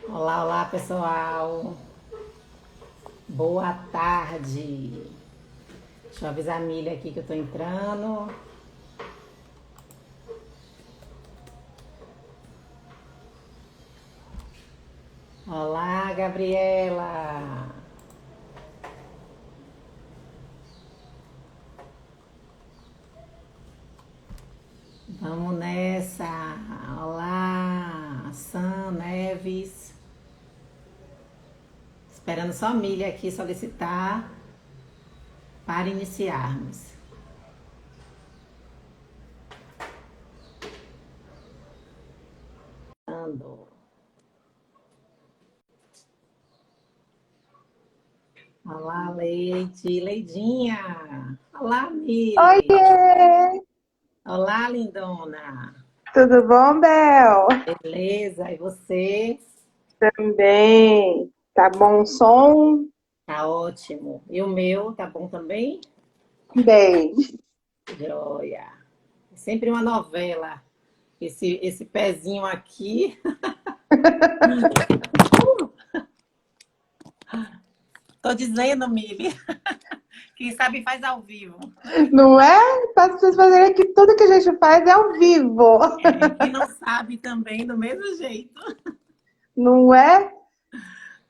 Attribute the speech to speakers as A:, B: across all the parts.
A: Olá, olá pessoal. Boa tarde. Deixa eu avisar a Milha aqui que eu tô entrando. Olá, Gabriela. Vamos nessa. Olá, Sam Neves. Esperando só a Milha aqui solicitar para iniciarmos. Ando. Olá, Leide. Leidinha. Olá, Mili.
B: Oiê!
A: Olá, lindona.
B: Tudo bom, Bel?
A: Beleza, e você?
B: Também. Tá bom o som?
A: Tá ótimo. E o meu, tá bom também?
B: Bem.
A: Joia. É sempre uma novela. Esse pezinho aqui. Tô dizendo, Mili. Quem sabe faz ao vivo.
B: Não é? Para vocês fazerem aqui, tudo que a gente faz é ao vivo.
A: É, quem não sabe também, do mesmo jeito.
B: Não é?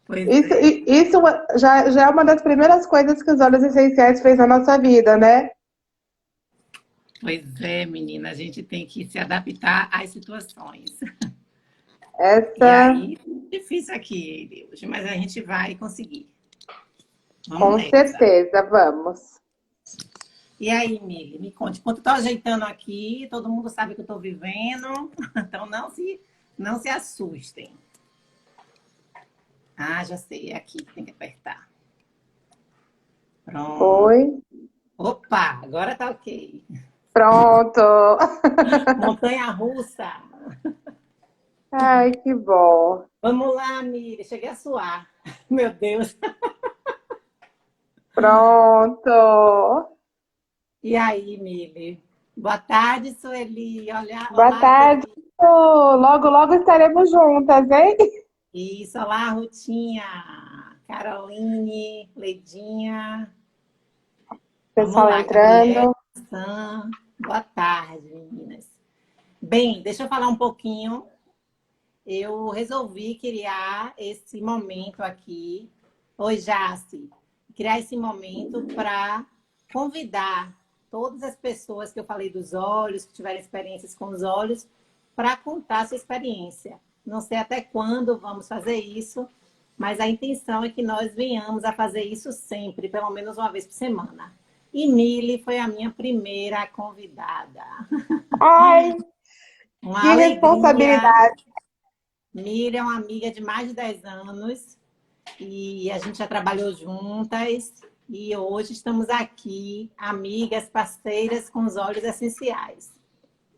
A: Pois
B: Isso,
A: é.
B: isso já é uma das primeiras coisas que os óleos essenciais fez na nossa vida, né?
A: Pois é, menina. A gente tem que se adaptar às situações. E
B: Essa,
A: aí, difícil aqui hoje, mas a gente vai conseguir. Vamos
B: com
A: nessa.
B: certeza, vamos.
A: E aí, Mili, me conte. Enquanto eu tô ajeitando aqui, todo mundo sabe que eu tô vivendo, então não se assustem. Ah, já sei, é aqui que tem que apertar. Pronto.
B: Foi.
A: Opa, agora tá ok.
B: Pronto.
A: Montanha russa.
B: Ai, que bom.
A: Vamos lá, Mili. Cheguei a suar. Meu Deus.
B: Pronto.
A: E aí, Mili? Boa tarde, Sueli. Olha,
B: Boa
A: olá,
B: tarde.
A: Gabi.
B: Logo, logo estaremos juntas, hein?
A: Isso, olá, Rutinha. Caroline, Leidinha. Vamos
B: Pessoal
A: lá, Gabriela,
B: entrando.
A: Sam. Boa tarde, meninas. Bem, deixa eu falar um pouquinho. Eu resolvi criar esse momento aqui. Oi, Jace. Criar esse momento para convidar todas as pessoas que eu falei dos olhos, que tiveram experiências com os olhos, para contar a sua experiência. Não sei até quando vamos fazer isso, mas a intenção é que nós venhamos a fazer isso sempre, pelo menos uma vez por semana. E Mili foi a minha primeira convidada.
B: Ai,
A: Uma
B: que
A: alegria.
B: responsabilidade.
A: Miriam é uma amiga de mais de 10 anos e a gente já trabalhou juntas e hoje estamos aqui, amigas, parceiras com os óleos essenciais.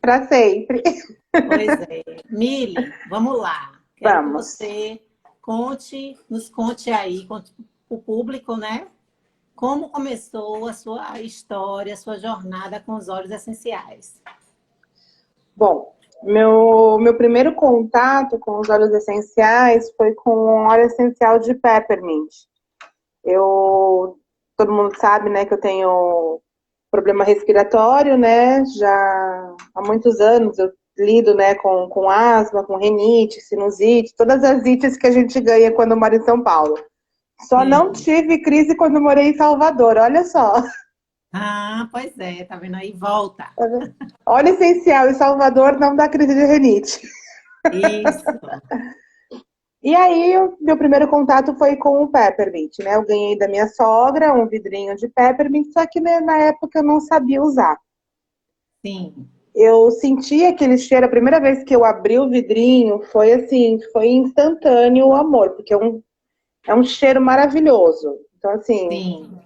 B: Para sempre.
A: Pois é. Mili, vamos lá. Quero que
B: Vamos.
A: você nos conte aí, conte o público, né? Como começou a sua história, a sua jornada com os óleos essenciais.
B: Bom, meu primeiro contato com os óleos essenciais foi com o óleo essencial de peppermint. Eu, todo mundo sabe, né, que eu tenho problema respiratório, né? Já há muitos anos eu lido, né, com asma, com rinite, sinusite, todas as ites que a gente ganha quando mora em São Paulo. Só não
A: Sim.
B: tive crise quando morei em Salvador, olha só.
A: Ah, pois é, tá vendo aí? Volta.
B: Óleo essencial em Salvador não dá crise de rinite.
A: Isso.
B: E aí, meu primeiro contato foi com o Peppermint, né? Eu ganhei da minha sogra um vidrinho de Peppermint, só que né, na época eu não sabia usar.
A: Sim.
B: Eu senti aquele cheiro, a primeira vez que eu abri o vidrinho, foi assim, foi instantâneo o amor, porque é um cheiro maravilhoso. Então, assim,
A: Sim.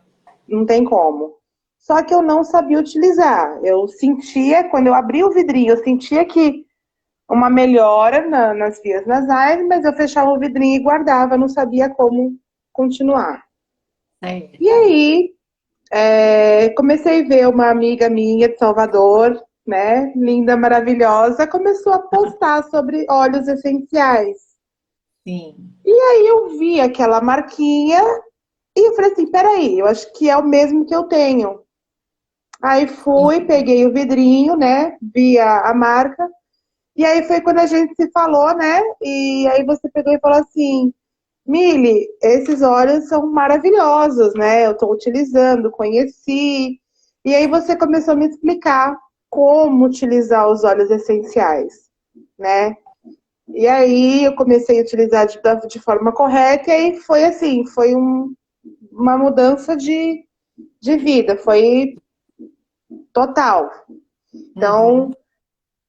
B: não tem como. Só que eu não sabia utilizar. Eu sentia, quando eu abri o vidrinho, eu sentia que uma melhora nas vias nasais, mas eu fechava o vidrinho e guardava, não sabia como continuar. E
A: Certo.
B: aí, comecei a ver uma amiga minha de Salvador, né, linda, maravilhosa, começou a postar sobre óleos essenciais.
A: Sim.
B: E aí eu vi aquela marquinha e eu falei assim, peraí, eu acho que é o mesmo que eu tenho. Aí fui,
A: Sim.
B: peguei o vidrinho, né? Vi a marca. E aí foi quando a gente se falou, né? E aí você pegou e falou assim, Mili, esses óleos são maravilhosos, né? Eu estou utilizando, conheci. E aí você começou a me explicar como utilizar os óleos essenciais, né? E aí eu comecei a utilizar de forma correta, e aí foi assim, foi uma mudança de vida, foi total. Então,
A: Uhum.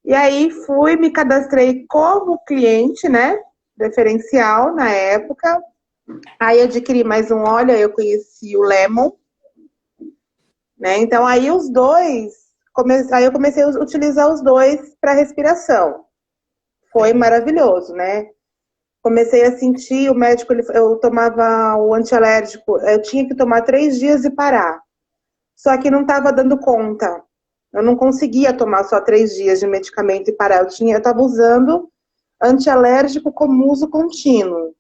B: e aí fui, me cadastrei como cliente, né? Preferencial na época. Aí adquiri mais um óleo, aí eu conheci o Lemon, né? Então aí os dois, aí eu comecei a utilizar os dois para respiração. Foi
A: Certo.
B: maravilhoso, né? Comecei a sentir, o médico, eu tomava o antialérgico, eu tinha que tomar 3 dias e parar. Só que não estava dando conta. Eu não conseguia tomar só 3 dias de medicamento e parar. Eu estava usando antialérgico como uso contínuo.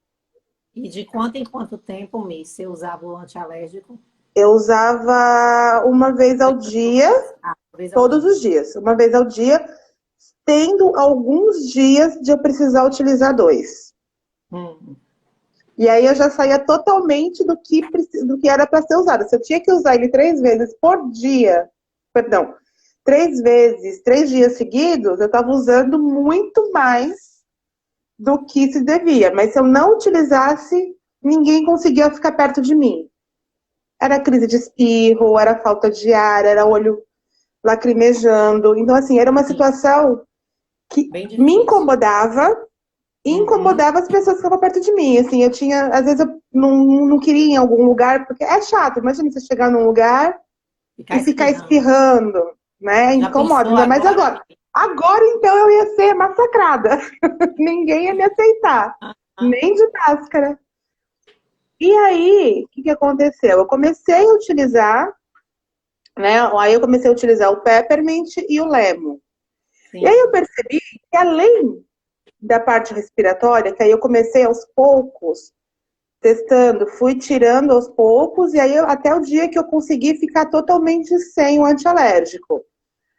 A: E de quanto em quanto tempo, mês, você usava o antialérgico?
B: Eu usava uma vez ao dia,
A: Uma vez ao
B: todos
A: dia.
B: os dias. Uma vez ao dia, tendo alguns dias de eu precisar utilizar dois.
A: Hum.
B: E aí eu já saía totalmente do que era para ser usado. Se eu tinha que usar ele 3 vezes por dia, perdão, 3 vezes, 3 dias seguidos, eu estava usando muito mais do que se devia. Mas se eu não utilizasse, ninguém conseguia ficar perto de mim. Era crise de espirro, era falta de ar, era olho lacrimejando. Então, assim, era uma
A: Sim,
B: situação que
A: bem
B: me
A: difícil.
B: incomodava e
A: Uhum.
B: incomodava as pessoas que estavam perto de mim. Assim, eu tinha, às vezes eu não queria ir em algum lugar, porque é chato. Imagina você chegar num lugar
A: Ficar
B: e ficar
A: espirrando.
B: espirrando, né?
A: Já
B: Incomoda,
A: pensou
B: ainda mais
A: agora,
B: agora.
A: menina?
B: Agora, então, eu ia ser massacrada. Ninguém ia me aceitar,
A: Hã?
B: nem de máscara. E aí, o que que aconteceu? Eu comecei a utilizar, né? Aí eu comecei a utilizar o Peppermint e o Lemon. E aí eu
A: Sim,
B: percebi que além da parte respiratória, que aí eu comecei aos poucos, testando, fui tirando aos poucos, e aí até o dia que eu consegui ficar totalmente sem o antialérgico.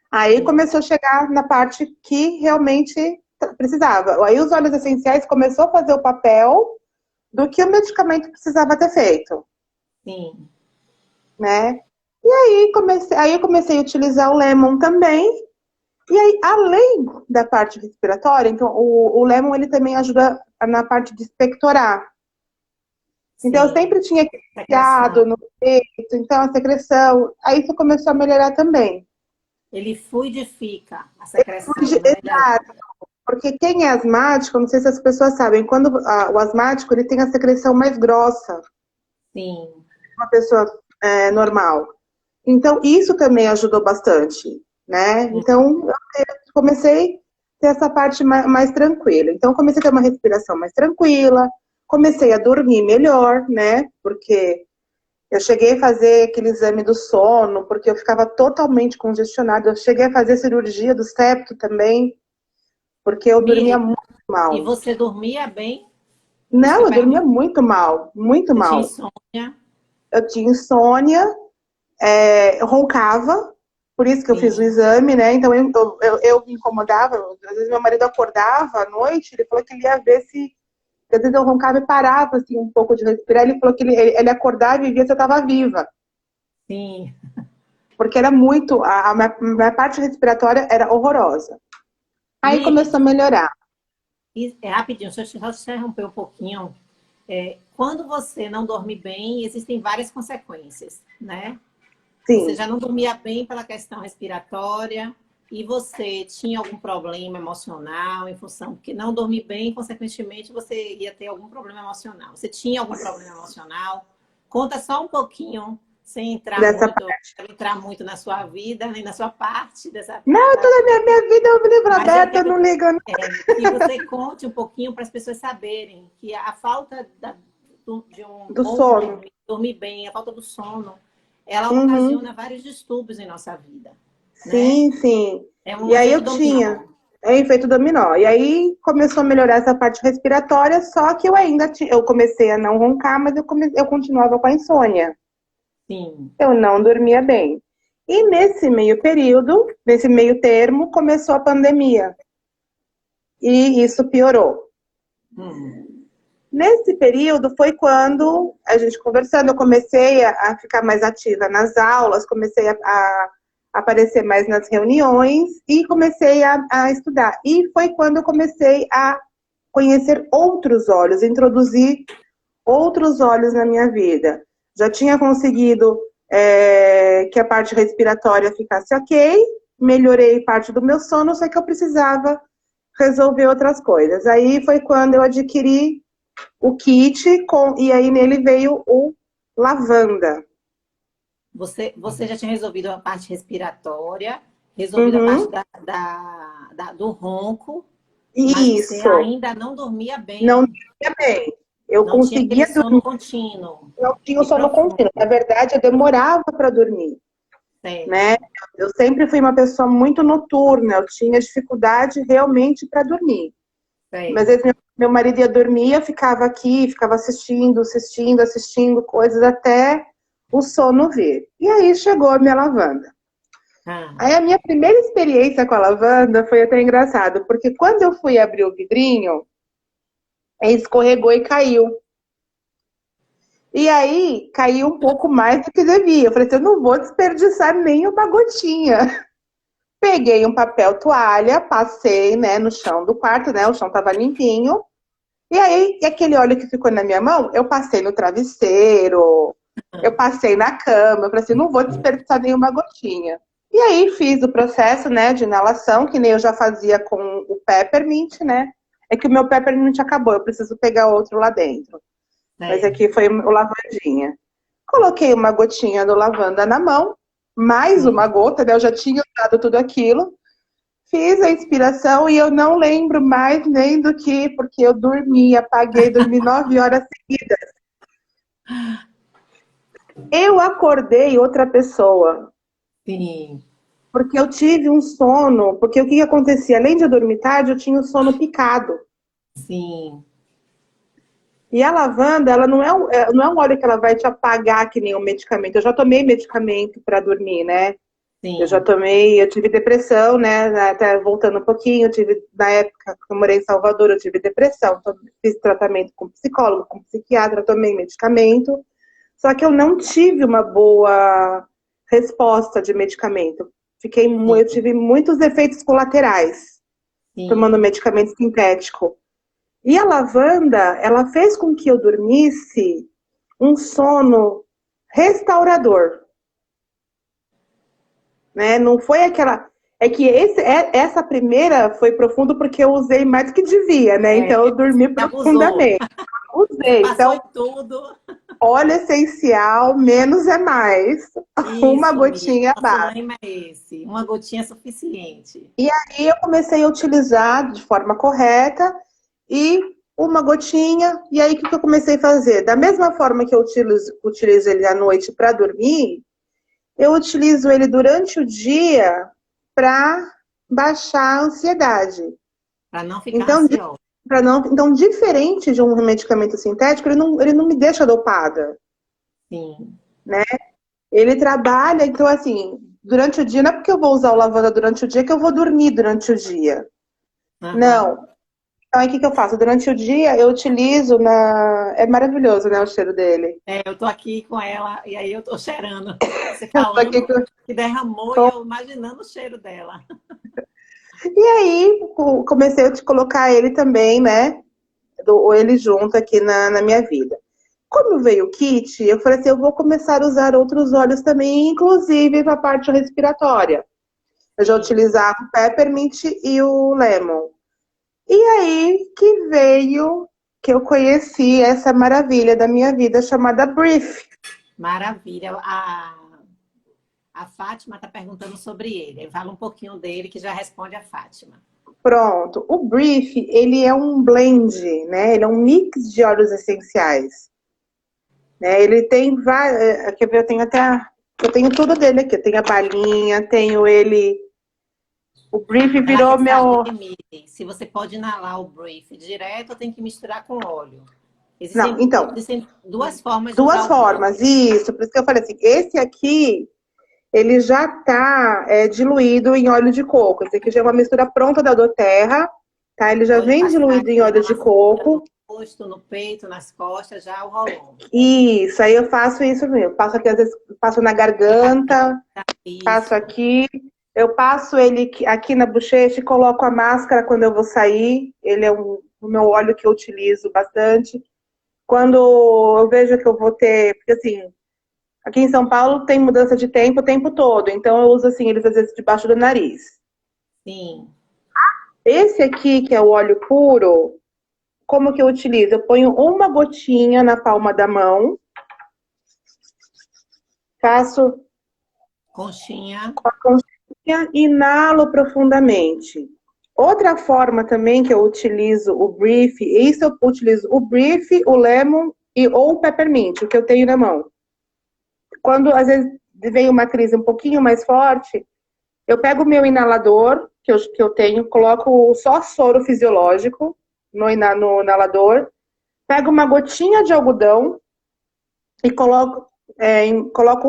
B: Aí
A: sim.
B: começou a chegar na parte que realmente precisava. Aí os óleos essenciais começou a fazer o papel do que o medicamento precisava ter feito,
A: Sim.
B: né? E aí eu comecei a utilizar o Lemon também. E aí, além da parte respiratória, então o Lemon ele também ajuda na parte de expectorar. Então eu
A: Sim.
B: sempre tinha
A: Secreção.
B: criado no peito, então a secreção, aí isso começou a melhorar também.
A: Ele fluidifica a secreção, não é?
B: Exato, porque quem é asmático, não sei se as pessoas sabem, quando o asmático ele tem a secreção mais grossa
A: Sim.
B: que uma pessoa normal. Então isso também ajudou bastante, né?
A: Hum.
B: Então eu comecei a ter essa parte mais tranquila. Então comecei a ter uma respiração mais tranquila, comecei a dormir melhor, né? Porque eu cheguei a fazer aquele exame do sono, porque eu ficava totalmente congestionada. Eu cheguei a fazer cirurgia do septo também, porque eu dormia
A: Mili,
B: muito
A: e
B: mal.
A: você dormia bem? Isso que
B: Não,
A: eu
B: eu dormia
A: pergunto.
B: muito mal, muito
A: Você tinha
B: mal.
A: insônia?
B: Eu tinha insônia, eu roncava, por isso que eu fiz o
A: Sim.
B: exame, né? Então eu me incomodava. Às vezes meu marido acordava à noite, ele falou que ele ia ver se. Às vezes eu roncava e parava assim, um pouco de respirar. Ele falou que ele acordava e via se eu estava viva.
A: Sim.
B: Porque era muito. A minha parte respiratória era horrorosa. Aí
A: Mili,
B: começou a melhorar.
A: rapidinho, deixa eu só interromper um pouquinho. Quando você não dorme bem, existem várias consequências, né? Você
B: Sim.
A: já não dormia bem pela questão respiratória e você tinha algum problema emocional em função, porque não dormir bem, consequentemente, você ia ter algum problema emocional. Você tinha algum problema emocional? Conta só um pouquinho, sem
B: Dessa.
A: entrar muito na sua vida, nem na sua parte dessa
B: Não, toda a minha vida eu me livro
A: mas eu
B: aberto, eu
A: quero
B: não ligo. Não.
A: que você conte um pouquinho para as pessoas saberem que a falta de um
B: Do
A: bom
B: sono.
A: dormir bem, a falta do sono, ela
B: Uhum.
A: ocasiona vários distúrbios em nossa vida, né?
B: Sim, sim.
A: É
B: E
A: um
B: aí eu
A: efeito
B: tinha.
A: dominó.
B: É efeito dominó. E aí começou a melhorar essa parte respiratória, só que eu ainda eu comecei a não roncar, mas eu continuava com a insônia.
A: Sim.
B: Eu não dormia bem. E nesse meio período, nesse meio termo, começou a pandemia. E isso piorou.
A: Hum.
B: Nesse período foi quando a gente conversando, eu comecei a ficar mais ativa nas aulas, comecei a aparecer mais nas reuniões e comecei a estudar. E foi quando eu comecei a conhecer outros olhos, introduzir outros olhos na minha vida. Já tinha conseguido que a parte respiratória ficasse ok, melhorei parte do meu sono, só que eu precisava resolver outras coisas. Aí foi quando eu adquiri o kit, e aí nele veio o lavanda.
A: Você já tinha resolvido a parte respiratória, resolvido a parte
B: Uhum.
A: do ronco, mas você
B: Isso.
A: ainda não dormia
B: Não
A: bem.
B: dormia bem. Eu
A: Não tinha aquele
B: conseguia
A: sono
B: dormir,
A: contínuo
B: não tinha o
A: e
B: sono contínuo.
A: profundo.
B: Na verdade, eu demorava para dormir, né?
A: Certo,
B: Eu sempre fui uma pessoa muito noturna, eu tinha dificuldade realmente para dormir. Mas
A: certo.
B: esse meu marido ia dormir, eu ficava aqui, ficava assistindo coisas até o sono vir. E aí chegou a minha lavanda.
A: Ah,
B: Aí a minha primeira experiência com a lavanda foi até engraçado, porque quando eu fui abrir o vidrinho, escorregou e caiu. E aí caiu um pouco mais do que devia. Eu falei assim, eu não vou desperdiçar nem uma gotinha. Peguei um papel toalha, passei, né, no chão do quarto, né, o chão tava limpinho. E aí, aquele óleo que ficou na minha mão, eu passei no travesseiro, eu passei na cama, eu falei assim, não vou desperdiçar nenhuma gotinha. E aí fiz o processo, né, de inalação, que nem eu já fazia com o peppermint, né? É que o meu peppermint acabou, eu preciso pegar outro lá dentro. Mas aqui
A: certo.
B: foi o lavandinha. Coloquei uma gotinha do lavanda na mão, mais uma
A: Hum.
B: gota, né? Eu já tinha usado tudo aquilo. Fiz a inspiração e eu não lembro mais nem do que, porque eu dormi, apaguei, dormi 9 horas seguidas. Eu acordei outra pessoa,
A: Sim,
B: porque eu tive um sono, porque o que acontecia? Além de eu dormir tarde, eu tinha o sono picado.
A: sim,
B: E a lavanda, ela não é um óleo que ela vai te apagar que nem um medicamento. Eu já tomei medicamento para dormir, né?
A: sim.
B: Eu tive depressão, né? Até voltando um pouquinho, eu tive, na época que eu morei em Salvador, eu tive depressão. Fiz tratamento com psicólogo, com psiquiatra, tomei medicamento. Só que eu não tive uma boa resposta de medicamento.
A: Sim,
B: Eu tive muitos efeitos colaterais tomando
A: sim.
B: medicamento sintético. E a lavanda, ela fez com que eu dormisse um sono restaurador, né? Não foi aquela. É que essa primeira foi profundo porque eu usei mais do que devia, né?
A: É,
B: Então eu dormi
A: você abusou.
B: profundamente.
A: Você
B: Usei.
A: passou em
B: Então,
A: tudo.
B: óleo essencial, menos é mais. Uma
A: Isso, amigo.
B: gotinha
A: Nosso
B: basta.
A: lema é esse. Uma gotinha é suficiente.
B: E aí eu comecei a utilizar de forma correta e uma gotinha. E aí o que eu comecei a fazer? Da mesma forma que eu utilizo ele à noite para dormir, eu utilizo ele durante o dia para baixar a ansiedade.
A: Para não ficar
B: Então,
A: ansioso.
B: então, diferente de um medicamento sintético, ele não me deixa dopada,
A: Sim.
B: né? Ele trabalha, então assim, durante o dia, não é porque eu vou usar o lavanda durante o dia que eu vou dormir durante o dia.
A: Aham.
B: Não. Então, aí o que eu faço? Durante o dia, eu utilizo na. É maravilhoso, né, o cheiro dele.
A: É, eu tô aqui com ela e aí eu tô cheirando. Você
B: Eu tô aqui
A: falando que derramou e
B: com-
A: eu imaginando o cheiro dela.
B: E aí, comecei a te colocar ele também, né? Ou ele junto aqui na minha vida. Como veio o kit, eu falei assim, eu vou começar a usar outros óleos também, inclusive para a parte respiratória. Eu já
A: Sim.
B: utilizava o peppermint e o lemon. E aí que veio que eu conheci essa maravilha da minha vida chamada Brief.
A: Maravilha. A Fátima está perguntando sobre ele. Fala um pouquinho dele que já responde a Fátima.
B: Pronto. O Brief, ele é um blend, né? Ele é um mix de óleos essenciais. Né? Ele tem vários. Eu tenho tudo dele aqui. Eu tenho a balinha, tenho ele O Brief
A: Ela
B: virou
A: quer
B: meu...
A: saber, Mili, se você pode inalar o brief direto ou tem que misturar com óleo.
B: Não, então,
A: Existem duas formas de usar
B: duas
A: o brief.
B: formas, isso. Por isso que eu falei assim, esse aqui, ele já tá diluído em óleo de coco. Esse aqui já é uma mistura pronta da doTERRA, tá? Ele já
A: Pode
B: vem
A: passar
B: diluído em óleo de
A: na cintura, no
B: coco.
A: rosto, no peito, nas costas, já o rolon.
B: Isso, aí eu faço isso mesmo. Passo aqui, às vezes, passo na garganta, passo
A: Isso.
B: aqui. Eu passo ele aqui na bochecha e coloco a máscara quando eu vou sair. Ele é o meu óleo que eu utilizo bastante. Quando eu vejo que eu vou ter... Porque assim, aqui em São Paulo tem mudança de tempo o tempo todo. Então eu uso assim, eles às vezes debaixo do nariz.
A: Sim.
B: Esse aqui, que é o óleo puro, como que eu utilizo? Eu ponho uma gotinha na palma da mão. Faço
A: Conchinha.
B: com a conchinha e inalo profundamente. Outra forma também que eu utilizo o Brief, isso eu utilizo o Brief, o Lemon ou o Peppermint, o que eu tenho na mão. Quando às vezes vem uma crise um pouquinho mais forte, eu pego o meu inalador, que eu tenho, coloco só soro fisiológico no inalador, pego uma gotinha de algodão e coloco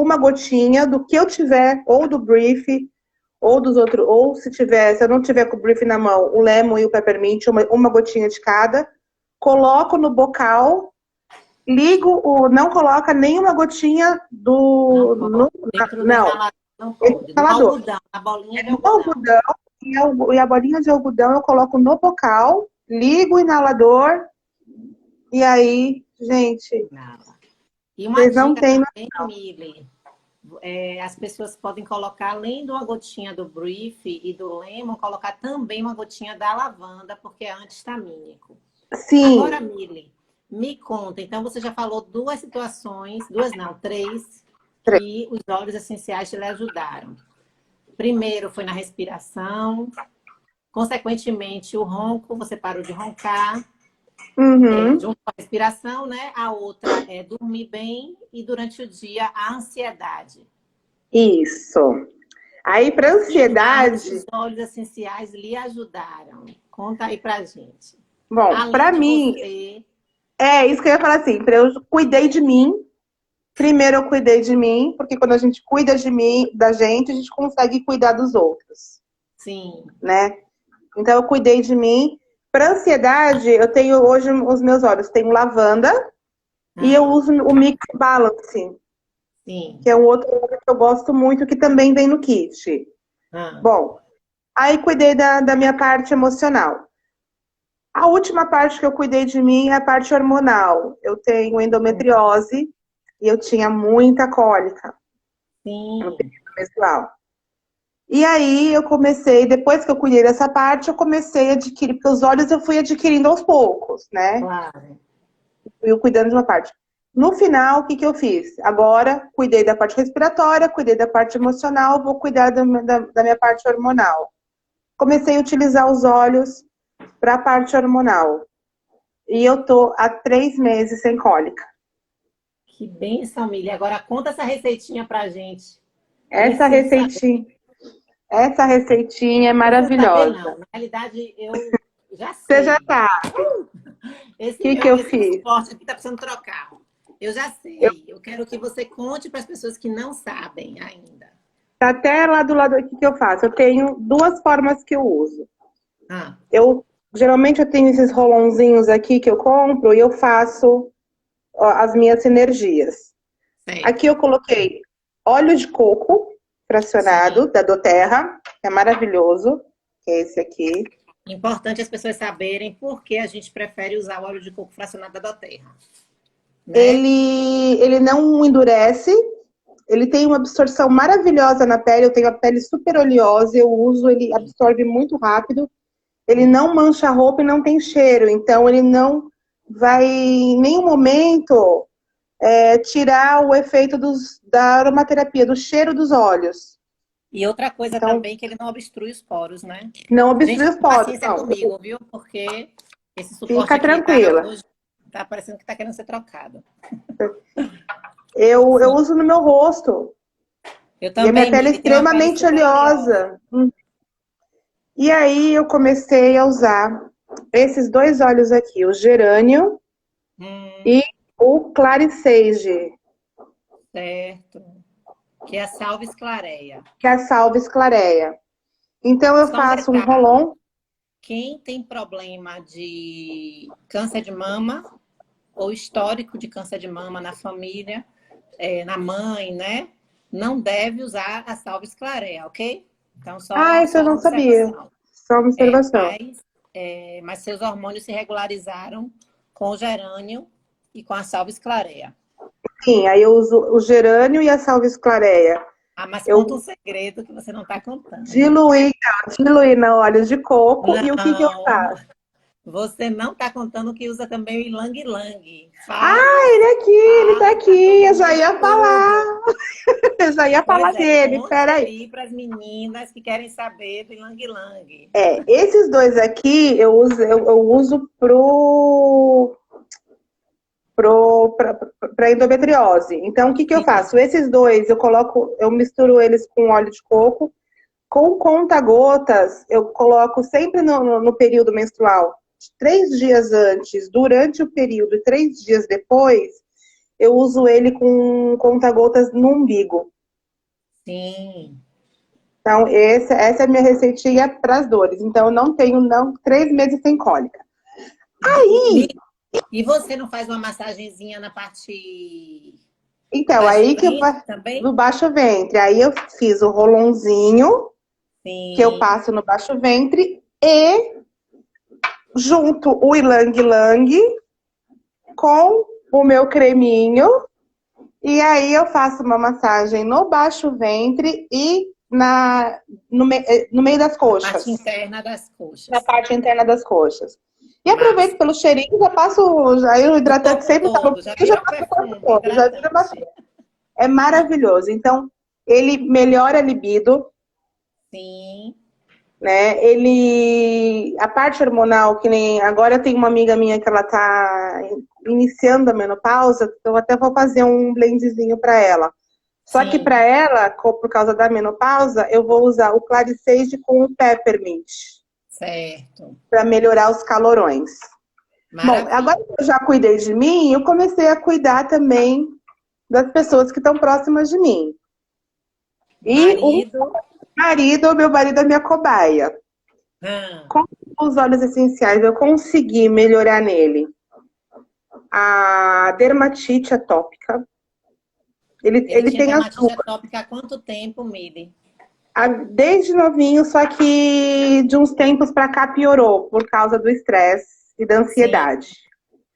B: uma gotinha do que eu tiver, ou do Brief, ou dos outros, ou se eu não tiver com o Brief na mão, o Lemon e o Peppermint, uma gotinha de cada, coloco no bocal, ligo, não coloca nenhuma gotinha
A: Não
B: do...
A: pode. Dentro do
B: Não,
A: inalador não
B: esse
A: pode. No
B: inalador.
A: algodão, na bolinha de
B: No
A: algodão.
B: algodão, e a bolinha de algodão eu coloco no bocal, ligo o inalador, e aí, gente,
A: Inala. E uma
B: vocês não
A: dica
B: têm
A: também, Mili, as pessoas podem colocar, além de uma gotinha do Brief e do Lemon, colocar também uma gotinha da lavanda, porque é anti-histamínico. Agora,
B: sim,
A: Mili, me conta. Então, você já falou duas situações, duas não, três,
B: três.
A: que os óleos essenciais te ajudaram. Primeiro foi na respiração, consequentemente, o ronco, você parou de roncar,
B: Uhum,
A: junto com a respiração, né? A outra é dormir bem e durante o dia a ansiedade.
B: isso. Aí, para
A: O que mais
B: ansiedade,
A: os óleos essenciais lhe ajudaram? Conta aí pra gente.
B: bom,
A: Além
B: para
A: de
B: mim,
A: você,
B: é isso que eu ia falar assim, eu cuidei de mim. Primeiro eu cuidei de mim, porque quando a gente cuida de mim, da gente, a gente consegue cuidar dos outros,
A: sim.
B: né? Então eu cuidei de mim. Para ansiedade, eu tenho hoje os meus olhos, tenho lavanda e eu
A: Ah,
B: uso o Mix Balance,
A: sim.
B: que é um outro óleo que eu gosto muito, que também vem no kit.
A: Ah,
B: Bom, aí cuidei da minha parte emocional. A última parte que eu cuidei de mim é a parte hormonal. Eu tenho endometriose e eu tinha muita cólica no
A: sim,
B: período menstrual. E aí eu comecei, depois que eu cuidei dessa parte, eu comecei a adquirir, porque os olhos eu fui adquirindo aos poucos, né?
A: claro.
B: Eu cuidando de uma parte. No final, o que que eu fiz? Agora, cuidei da parte respiratória, cuidei da parte emocional, vou cuidar da minha parte hormonal. Comecei a utilizar os olhos para a parte hormonal. E eu tô há 3 meses sem cólica.
A: Que bênção, Mili. Agora conta essa receitinha pra gente.
B: Essa
A: Preciso saber.
B: receitinha, essa receitinha é
A: Precisa saber, não.
B: maravilhosa.
A: Na realidade, eu já
B: Você já
A: sei.
B: sabe o que que eu
A: Esse meu
B: fiz?
A: suporte aqui tá precisando trocar. Eu já sei. Eu quero que você conte para as pessoas que não sabem ainda.
B: Tá até lá do lado aqui que eu faço. Eu tenho duas formas que eu uso.
A: Ah,
B: Geralmente eu tenho esses rolãozinhos aqui que eu compro e eu faço as minhas sinergias. Aqui eu
A: certo.
B: coloquei óleo de coco
A: Sim.
B: fracionado da doTERRA, que é maravilhoso, que é esse aqui.
A: Importante as pessoas saberem por que a gente prefere usar o óleo de coco fracionado da Doterra, né?
B: Ele não endurece, ele tem uma absorção maravilhosa na pele, eu tenho a pele super oleosa, eu uso, ele absorve muito rápido. Ele não mancha a roupa e não tem cheiro, então ele não vai em nenhum momento tirar o efeito da aromaterapia, do cheiro dos óleos.
A: E outra coisa
B: Então,
A: também que ele não obstrui os poros, né?
B: não
A: Gente,
B: obstrui os
A: tenha
B: poros,
A: paciência
B: não.
A: comigo, viu? Porque esse suporte
B: Fica
A: aqui tá
B: tranquila.
A: hoje tá parecendo que tá querendo ser trocado.
B: Eu
A: Sim.
B: uso no meu rosto.
A: Eu
B: E a minha
A: também,
B: pele é
A: Mili, tenho uma pele
B: extremamente
A: super oleosa.
B: oleosa. E aí eu comecei a usar esses dois óleos aqui, o gerânio
A: Hum,
B: e o claricege,
A: certo. Que é a salves clareia.
B: que é a salves clareia. Então eu
A: Só um
B: faço um
A: detalhe.
B: rolon.
A: Quem tem problema de câncer de mama ou histórico de câncer de mama na família, na mãe, né? Não deve usar a salves clareia, ok? Então,
B: Ah, isso
A: só
B: eu
A: uma
B: não sabia.
A: observação.
B: Só uma
A: É,
B: observação.
A: mas seus hormônios se regularizaram com o gerânio e com a salves clareia.
B: Sim, aí eu uso o gerânio e a salves clareia.
A: Ah, mas conta um
B: Eu
A: segredo que você não está contando.
B: diluí na óleo de coco e o que eu
A: Não,
B: faço?
A: você não está contando que usa também o ilang-ilang.
B: Ah, ele tá
A: Fale para
B: aqui,
A: todo
B: eu já
A: mundo
B: ia falar.
A: tudo.
B: Eu já ia falar
A: Pois é,
B: dele,
A: conte
B: peraí.
A: aí para as meninas que querem saber do ilang-ilang.
B: Esses dois aqui eu uso para endometriose. Então, o que eu
A: Sim,
B: faço? Esses dois eu misturo eles com óleo de coco. Com conta-gotas, eu coloco sempre no período menstrual, 3 dias antes, durante o período e 3 dias depois, eu uso ele com conta-gotas no umbigo.
A: sim.
B: Então, essa é a minha receitinha para as dores. Então, eu não tenho, não, 3 meses sem cólica.
A: E, e você não faz uma massagenzinha na parte
B: Então,
A: baixo
B: aí que eu
A: ventre também?
B: no baixo ventre. Aí eu fiz o rolonzinho que eu
A: Sim.
B: passo no baixo ventre e junto o ilang-ilang com o meu creminho. E aí eu faço uma massagem no baixo ventre e no meio das
A: Na parte
B: coxas,
A: interna das
B: na
A: coxas.
B: parte interna das coxas. E
A: Massa.
B: aproveito pelo cheirinho, já passo, já o
A: O
B: hidratante
A: corpo
B: sempre tá no
A: todo, já
B: fio, já
A: vira um
B: passo o corpo
A: perfume
B: todo, já vira
A: hidratante.
B: é maravilhoso. Então, ele melhora a libido,
A: Sim,
B: né? A parte hormonal, que nem agora tem uma amiga minha que ela tá iniciando a menopausa, então eu até vou fazer um blendzinho para ela. Só que para
A: sim,
B: ela, por causa da menopausa, eu vou usar o Claricage com o Peppermint
A: certo.
B: para melhorar os calorões. Bom, agora
A: Maravilha.
B: que eu já cuidei de mim, eu comecei a cuidar também das pessoas que estão próximas de mim. E
A: Marido.
B: meu marido é minha cobaia.
A: Ah,
B: Com os óleos essenciais, eu consegui melhorar nele a dermatite atópica.
A: ele
B: Ele
A: tinha
B: tem as
A: dermatite
B: duas,
A: atópica há quanto tempo, Mili?
B: desde novinho, só que de uns tempos para cá piorou por causa do estresse e da
A: Sim,
B: ansiedade.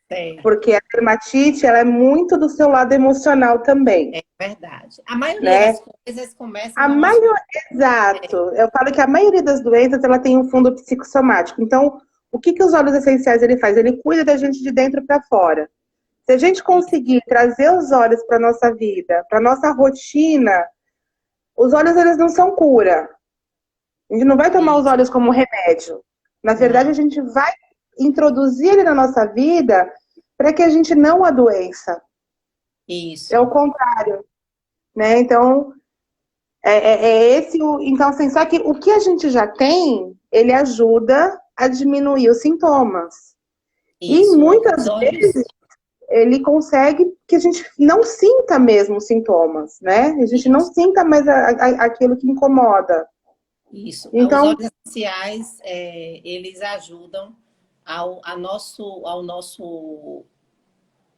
A: certo.
B: Porque a dermatite, ela é muito do seu lado emocional também,
A: É verdade. A maioria
B: né?
A: das coisas começam
B: A
A: no nosso.
B: maioria, exato. Eu falo que a maioria das doenças, ela tem um fundo psicossomático. Então, o que os óleos essenciais ele faz? Ele cuida da gente de dentro para fora. Se a gente conseguir trazer os olhos para nossa vida, para nossa rotina, os olhos eles não são cura. A gente não vai tomar os
A: Isso,
B: olhos como remédio. Na verdade, a
A: não.
B: gente vai introduzir ele na nossa vida para que a gente não adoeça. É o
A: Isso,
B: contrário, né? Então, é esse o. Então, assim, só que o que a gente já tem, ele ajuda a diminuir os sintomas. E
A: isso. Os
B: muitas
A: olhos.
B: ele consegue que a gente não sinta mesmo os sintomas, né? A gente não
A: Isso,
B: sinta mais aquilo que incomoda.
A: isso. Os
B: Então,
A: óleos essenciais, eles ajudam ao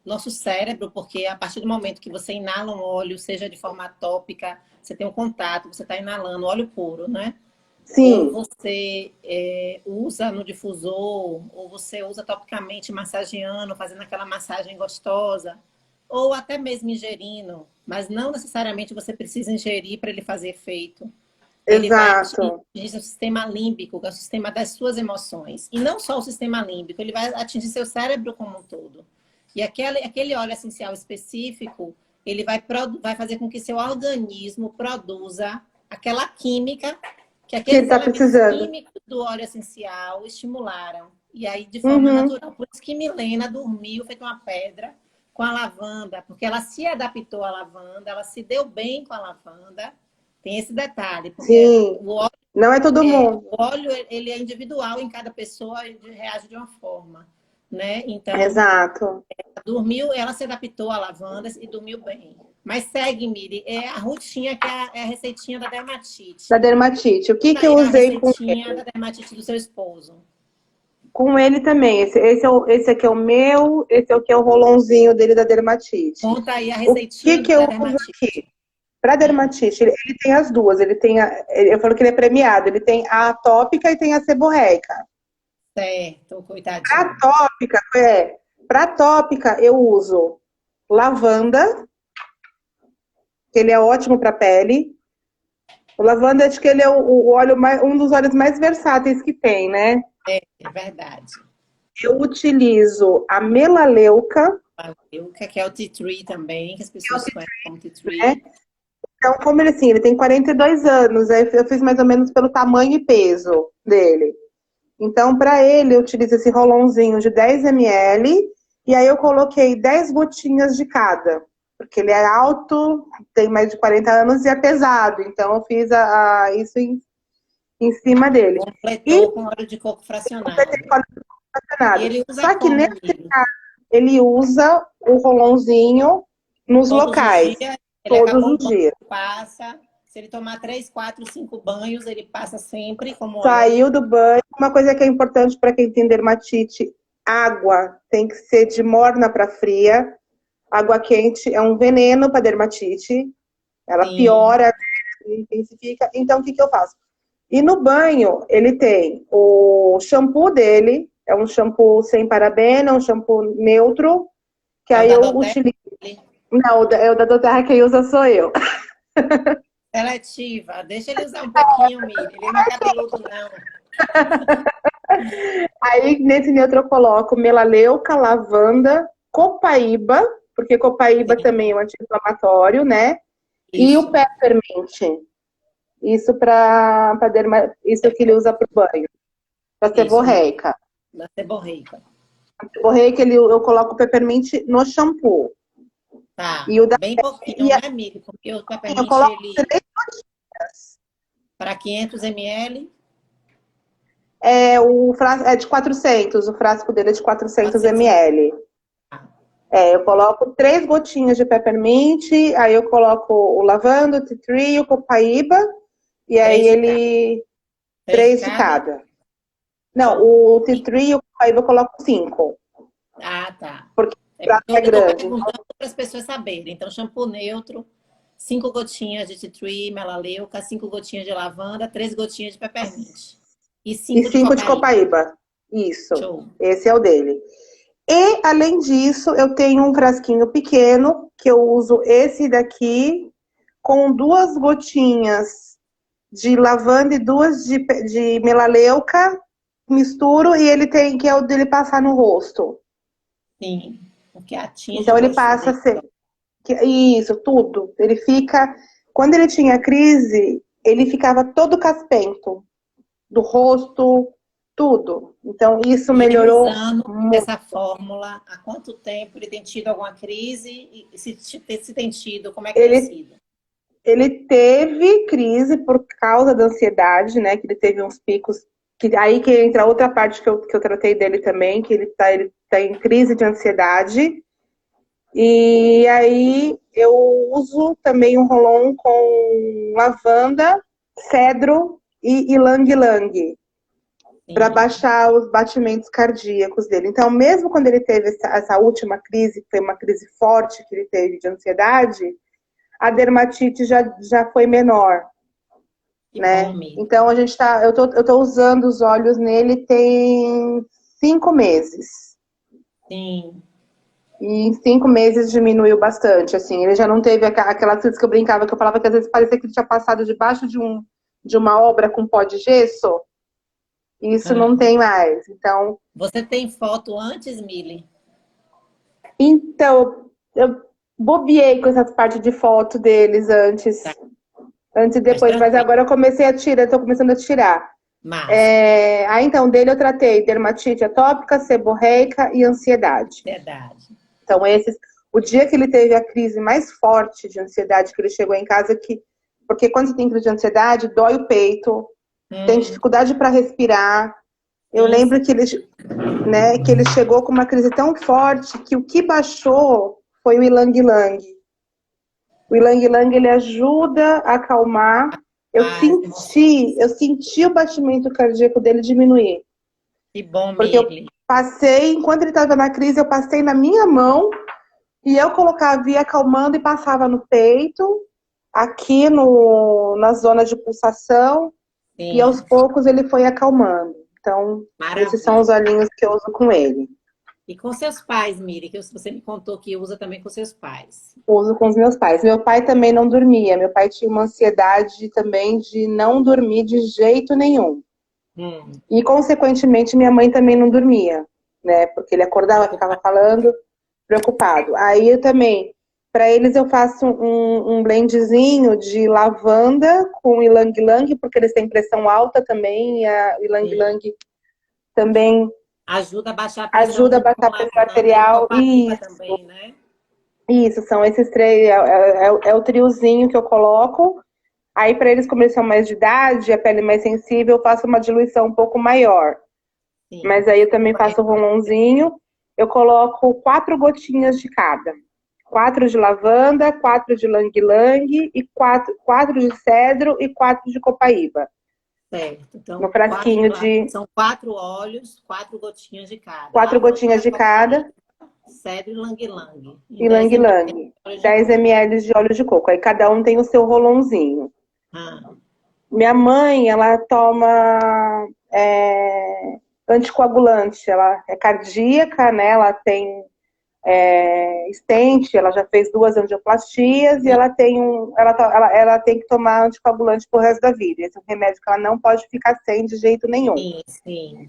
A: nosso cérebro, porque a partir do momento que você inala um óleo, seja de forma tópica, você tem um contato, você está inalando óleo puro, né? Ou
B: sim,
A: você usa no difusor, ou você usa topicamente massageando, fazendo aquela massagem gostosa, ou até mesmo ingerindo, mas não necessariamente você precisa ingerir para ele fazer efeito. Ele vai atingir
B: exato.
A: o sistema límbico, que é o sistema das suas emoções. E não só o sistema límbico, ele vai atingir seu cérebro como um todo. E aquele óleo essencial específico, ele vai fazer com que seu organismo produza aquela química que
B: Que ele
A: aqueles
B: tá
A: elementos
B: precisando.
A: químicos do óleo essencial estimularam. E aí, de forma
B: Uhum,
A: natural. Por isso que Milena dormiu feito uma pedra com a lavanda, porque ela se adaptou à lavanda, ela se deu bem com a lavanda. Tem esse detalhe, porque
B: sim.
A: o óleo
B: Não é todo mundo.
A: O óleo, ele é individual em cada pessoa e reage de uma forma, né? Então,
B: Exato.
A: dormiu, ela se adaptou à lavanda e dormiu bem. Mas segue, Miri, é a rotinha que é a receitinha da
B: Da
A: dermatite.
B: dermatite. O que
A: Tá
B: que
A: aí
B: eu
A: a
B: usei
A: receitinha da dermatite do seu esposo.
B: com ele também? Esse aqui é o meu, esse aqui é o rolãozinho dele da dermatite.
A: Conta aí a
B: O que
A: receitinha
B: que eu
A: da
B: uso
A: dermatite.
B: aqui? Para
A: Hum,
B: dermatite, ele tem as duas. Ele tem eu falo que ele é premiado. Ele tem a atópica e tem a seborreica.
A: certo,
B: Para
A: coitadinho.
B: tópica, para tópica eu uso lavanda, que ele é ótimo para pele. O lavanda, acho que ele é o óleo um dos óleos mais versáteis que tem, né?
A: É verdade.
B: Eu utilizo a melaleuca,
A: O que é o tea tree também, que as
B: que é o
A: pessoas conhecem como tea
B: né?
A: tree.
B: Então, como ele assim, ele tem 42 anos, aí eu fiz mais ou menos pelo tamanho e peso dele. Então, para ele, eu utilizo esse rolãozinho de 10 ml e aí eu coloquei 10 gotinhas de cada, porque ele é alto, tem mais de 40 anos e é pesado. Então, eu fiz isso em cima dele. E
A: Completou com óleo de coco
B: completei
A: fracionado.
B: com óleo
A: E
B: fracionado.
A: ele usa
B: Só que
A: como,
B: nesse
A: milho?
B: ele usa o rolãozinho nos
A: Todos os
B: locais,
A: dias, ele
B: todos
A: acabou
B: os
A: o banho,
B: dias.
A: passa. Se ele tomar 3, 4, 5 banhos, ele passa sempre como é.
B: Saiu do banho. Uma coisa que é importante para quem tem dermatite, água tem que ser de morna para fria. Água quente é um veneno para dermatite. Ela
A: Sim,
B: piora, intensifica. Então, o que que eu faço? E no banho, ele tem o shampoo dele, é um shampoo sem parabena, um shampoo neutro, que
A: é o
B: aí
A: da
B: eu
A: Doterra.
B: utilizo. Não, o da Doterra quem usa sou eu.
A: Seletiva. Deixa ele usar um pouquinho, Miri. Ele não é cabeludo, não.
B: Aí nesse neutro eu coloco melaleuca, lavanda, copaíba, porque copaíba
A: Sim,
B: também é um anti-inflamatório, né? E o
A: isso.
B: peppermint. Isso que ele usa para o banho, para
A: Isso,
B: seborreica.
A: da seborreica.
B: A seborreica eu coloco o peppermint no shampoo.
A: Tá.
B: E o da
A: Bem pouquinho,
B: e
A: né, Miri? Porque o
B: eu
A: peppermint,
B: coloco
A: ele,
B: 3,
A: para 500 ml,
B: o frasco é de 400, o frasco dele é de 400
A: 400
B: ml.
A: ml.
B: Eu coloco 3 gotinhas de peppermint, aí eu coloco o lavanda, o tea tree, o copaíba, e aí
A: 3 de cada.
B: ele
A: 3 de
B: 3 de
A: cada?
B: cada. Não,
A: Show.
B: o tea tree e o copaíba eu coloco 5,
A: Ah, tá.
B: porque
A: É
B: o prato
A: porque eu
B: é
A: estou
B: grande.
A: perguntando para as pessoas saberem. Então, shampoo neutro, 5 gotinhas de tea tree, melaleuca, 5 gotinhas de lavanda, 3 gotinhas de peppermint. E
B: E
A: 5 de
B: 5 de
A: cocaína.
B: copaíba. Isso.
A: Show.
B: Esse é o dele. E, além disso, eu tenho um frasquinho pequeno, que eu uso esse daqui, com 2 gotinhas de lavanda e 2 de melaleuca, misturo, e ele tem, que é o dele passar no rosto.
A: Sim. Porque atinge
B: Então,
A: o
B: ele
A: rosto
B: passa a
A: dele.
B: ser. Isso, tudo. Ele fica. Quando ele tinha crise, ele ficava todo caspento, do rosto, tudo. Então, isso
A: E ele
B: melhorou
A: usando
B: muito.
A: essa fórmula, há quanto tempo ele tem tido alguma crise? E se tem tido, como é que tem
B: Ele,
A: sido?
B: ele teve crise por causa da ansiedade, né? Que ele teve uns picos. Aí que entra outra parte que eu tratei dele também, que ele tá em crise de ansiedade. E aí eu uso também um rolon com lavanda, cedro e ylang-ylang para
A: Sim.
B: baixar os batimentos cardíacos dele. Então, mesmo quando ele teve essa última crise, que foi uma crise forte que ele teve de ansiedade, a dermatite já foi menor,
A: Que bom,
B: né?
A: amigo.
B: Então, eu tô usando os óleos nele tem 5 meses.
A: Sim.
B: E em 5 meses diminuiu bastante, assim. Ele já não teve aquela crise que eu brincava, que eu falava que às vezes parecia que ele tinha passado debaixo de uma obra com pó de gesso. E isso
A: Ah.
B: não tem mais.
A: Você tem foto antes, Mili?
B: Então, eu bobiei com essa parte de foto deles antes e
A: Mas
B: depois, mas
A: tranquilo.
B: agora eu comecei a tirar, tô começando a tirar.
A: Massa.
B: Então, dele eu tratei dermatite atópica, seborreica e ansiedade.
A: Verdade.
B: Então, o dia que ele teve a crise mais forte de ansiedade, que ele chegou em casa, porque quando você tem crise de ansiedade, dói o peito, tem dificuldade para respirar. Eu
A: Sim,
B: lembro que que ele chegou com uma crise tão forte que o que baixou foi o ilang-ilang. O ilang-ilang, ele ajuda a acalmar.
A: as emoções.
B: Eu senti o batimento cardíaco dele diminuir.
A: Que bom,
B: Porque eu
A: Mili.
B: passei, enquanto ele estava na crise, eu passei na minha mão e eu colocava, ia acalmando e passava no peito, aqui na zona de pulsação, e aos
A: Sim,
B: poucos ele foi acalmando. Então, esses são os
A: maravilha.
B: olhinhos que eu uso com ele.
A: E com seus pais, Miri, que você me contou que usa também com seus pais.
B: Uso com os meus pais. Meu pai também não dormia. Meu pai tinha uma ansiedade também de não dormir de jeito nenhum. E, consequentemente, minha mãe também não dormia, né? Porque ele acordava, ficava falando, preocupado. Aí eu também, para eles eu faço um blendzinho de lavanda com ilang-ilang, porque eles têm pressão alta também, e o
A: Sim.
B: ilang-ilang também
A: Ajuda a baixar a pressão
B: ajuda a
A: junto com
B: baixar a pressão
A: lavanda e
B: arterial.
A: copaíba também, né?
B: Isso, são esses três, é o triozinho que eu coloco. Aí, para eles, como eles são mais de idade, a pele mais sensível, eu faço uma diluição um pouco maior. Mas
A: Sim.
B: aí eu também faço o
A: Correto.
B: rolãozinho. Eu coloco 4 gotinhas de cada. 4 de lavanda, 4 de lang-lang, e 4 de cedro e 4 de copaíba.
A: Certo.
B: No
A: Então,
B: frasquinho de
A: são 4 óleos, 4 gotinhas de cada.
B: 4 gotinhas
A: Lavanda,
B: de cada
A: copaíba, cedro e lang-lang. Em
B: e
A: 10 ml
B: lang-lang.
A: de óleo de
B: 10
A: coco.
B: ml de óleo de coco. Aí cada um tem o seu rolãozinho.
A: Ah,
B: Minha mãe, ela toma anticoagulante, ela é cardíaca, né? Ela tem stent, ela já fez 2 angioplastias e
A: sim,
B: ela tem que tomar anticoagulante pro resto da vida. Esse é um remédio que ela não pode ficar sem de jeito nenhum.
A: sim.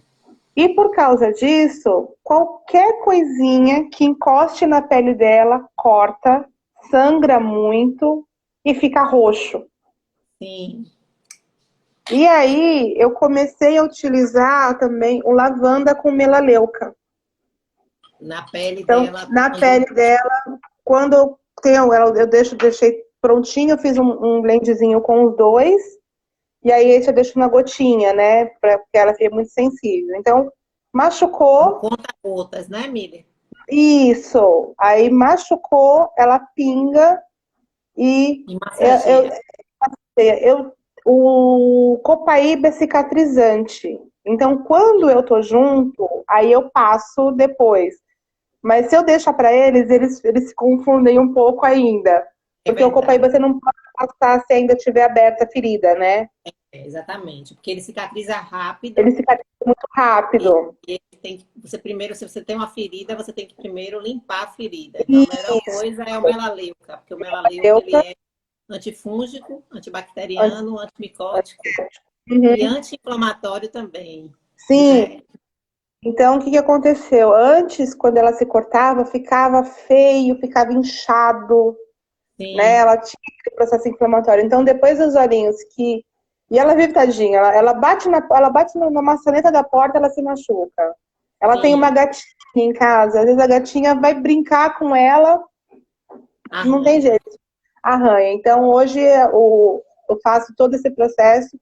B: E por causa disso, qualquer coisinha que encoste na pele dela corta, sangra muito e fica roxo.
A: Sim.
B: E aí eu comecei a utilizar também o lavanda com melaleuca.
A: Na pele
B: Então,
A: dela,
B: na pele
A: quando.
B: dela, quando eu tenho ela, deixei prontinho, eu fiz um blendzinho com os dois, e aí esse eu deixo na gotinha, né? Porque ela fica muito sensível. Então,
A: Um
B: machucou,
A: conta-gotas, né, Mili?
B: isso. Aí machucou, ela pinga e
A: E
B: eu,
A: massageia.
B: eu, o copaíba é cicatrizante. Então, quando eu tô junto, aí eu passo depois. Mas se eu deixar para eles se confundem um pouco ainda.
A: É
B: Porque o
A: verdade.
B: Copaíba você não pode passar se ainda tiver aberta a ferida, né?
A: Exatamente. Porque ele cicatriza
B: Ele
A: rápido
B: cicatriza muito
A: e
B: rápido.
A: ele tem que. Você primeiro, se você tem uma ferida, você tem que primeiro limpar a ferida. Então, a melhor
B: Isso.
A: coisa é o melaleuca, porque o melaleuca ele
B: Melaleuca,
A: é antifúngico, antibacteriano, antimicótico e
B: uhum.
A: anti-inflamatório também,
B: Sim.
A: né?
B: Então, o que aconteceu? Antes, quando ela se cortava, ficava feio, ficava inchado, né?
A: Sim,
B: Ela tinha aquele processo inflamatório. Então, depois dos olhinhos que. E ela vive, tadinha, ela bate na maçaneta da porta, ela se machuca. Ela tem uma
A: sim.
B: gatinha em casa, às vezes a gatinha vai brincar com ela, não tem
A: Arranha.
B: jeito, arranha. Então, hoje eu faço todo esse processo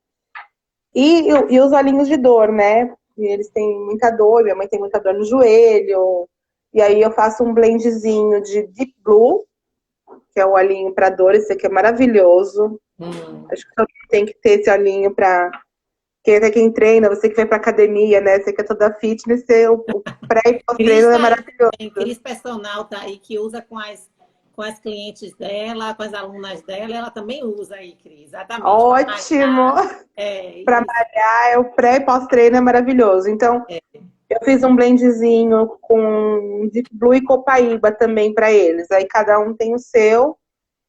B: e os olhinhos de dor, né? E eles têm muita dor, minha mãe tem muita dor no joelho, e aí eu faço um blendzinho de Deep Blue, que é o olhinho para dor, esse aqui é maravilhoso. Acho que todo mundo tem que ter esse olhinho para quem treina, você que vai para academia, né? Você que é toda fitness, o pré e pós-treino
A: Cris
B: é
A: tá aí
B: maravilhoso.
A: também. Cris Personal tá aí, que usa com as clientes dela, com as alunas dela. Ela também usa aí, Cris. Exatamente. Para
B: Ótimo!
A: malhar. É,
B: Para
A: isso.
B: malhar, o pré e pós-treino é maravilhoso. Então, eu fiz um blendzinho com Deep Blue e Copaíba também para eles. Aí cada um tem o seu.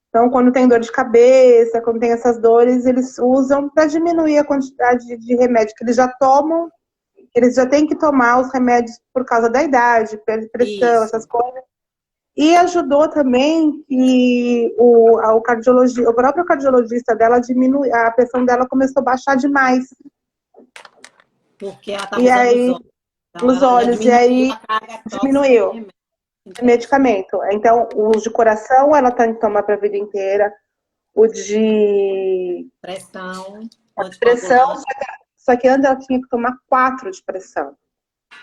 B: Então, quando tem dor de cabeça, quando tem essas dores, eles usam para diminuir a quantidade de remédio que eles já tomam. Eles já têm que tomar os remédios por causa da idade, pressão, essas
A: Isso.
B: coisas. E ajudou também que o próprio cardiologista dela diminui, a pressão dela começou a baixar demais.
A: Porque ela estava
B: E
A: usando os
B: aí,
A: olhos. Então,
B: os
A: ela já
B: olhos, e
A: diminuiu
B: aí
A: a carga tóxica de
B: diminuiu
A: remédio.
B: o
A: Entendi.
B: medicamento. Então, os de coração ela tem que tomar para a vida inteira. O de
A: Pressão,
B: pressão,
A: anticoagulante.
B: Só que antes ela tinha que tomar 4 de pressão.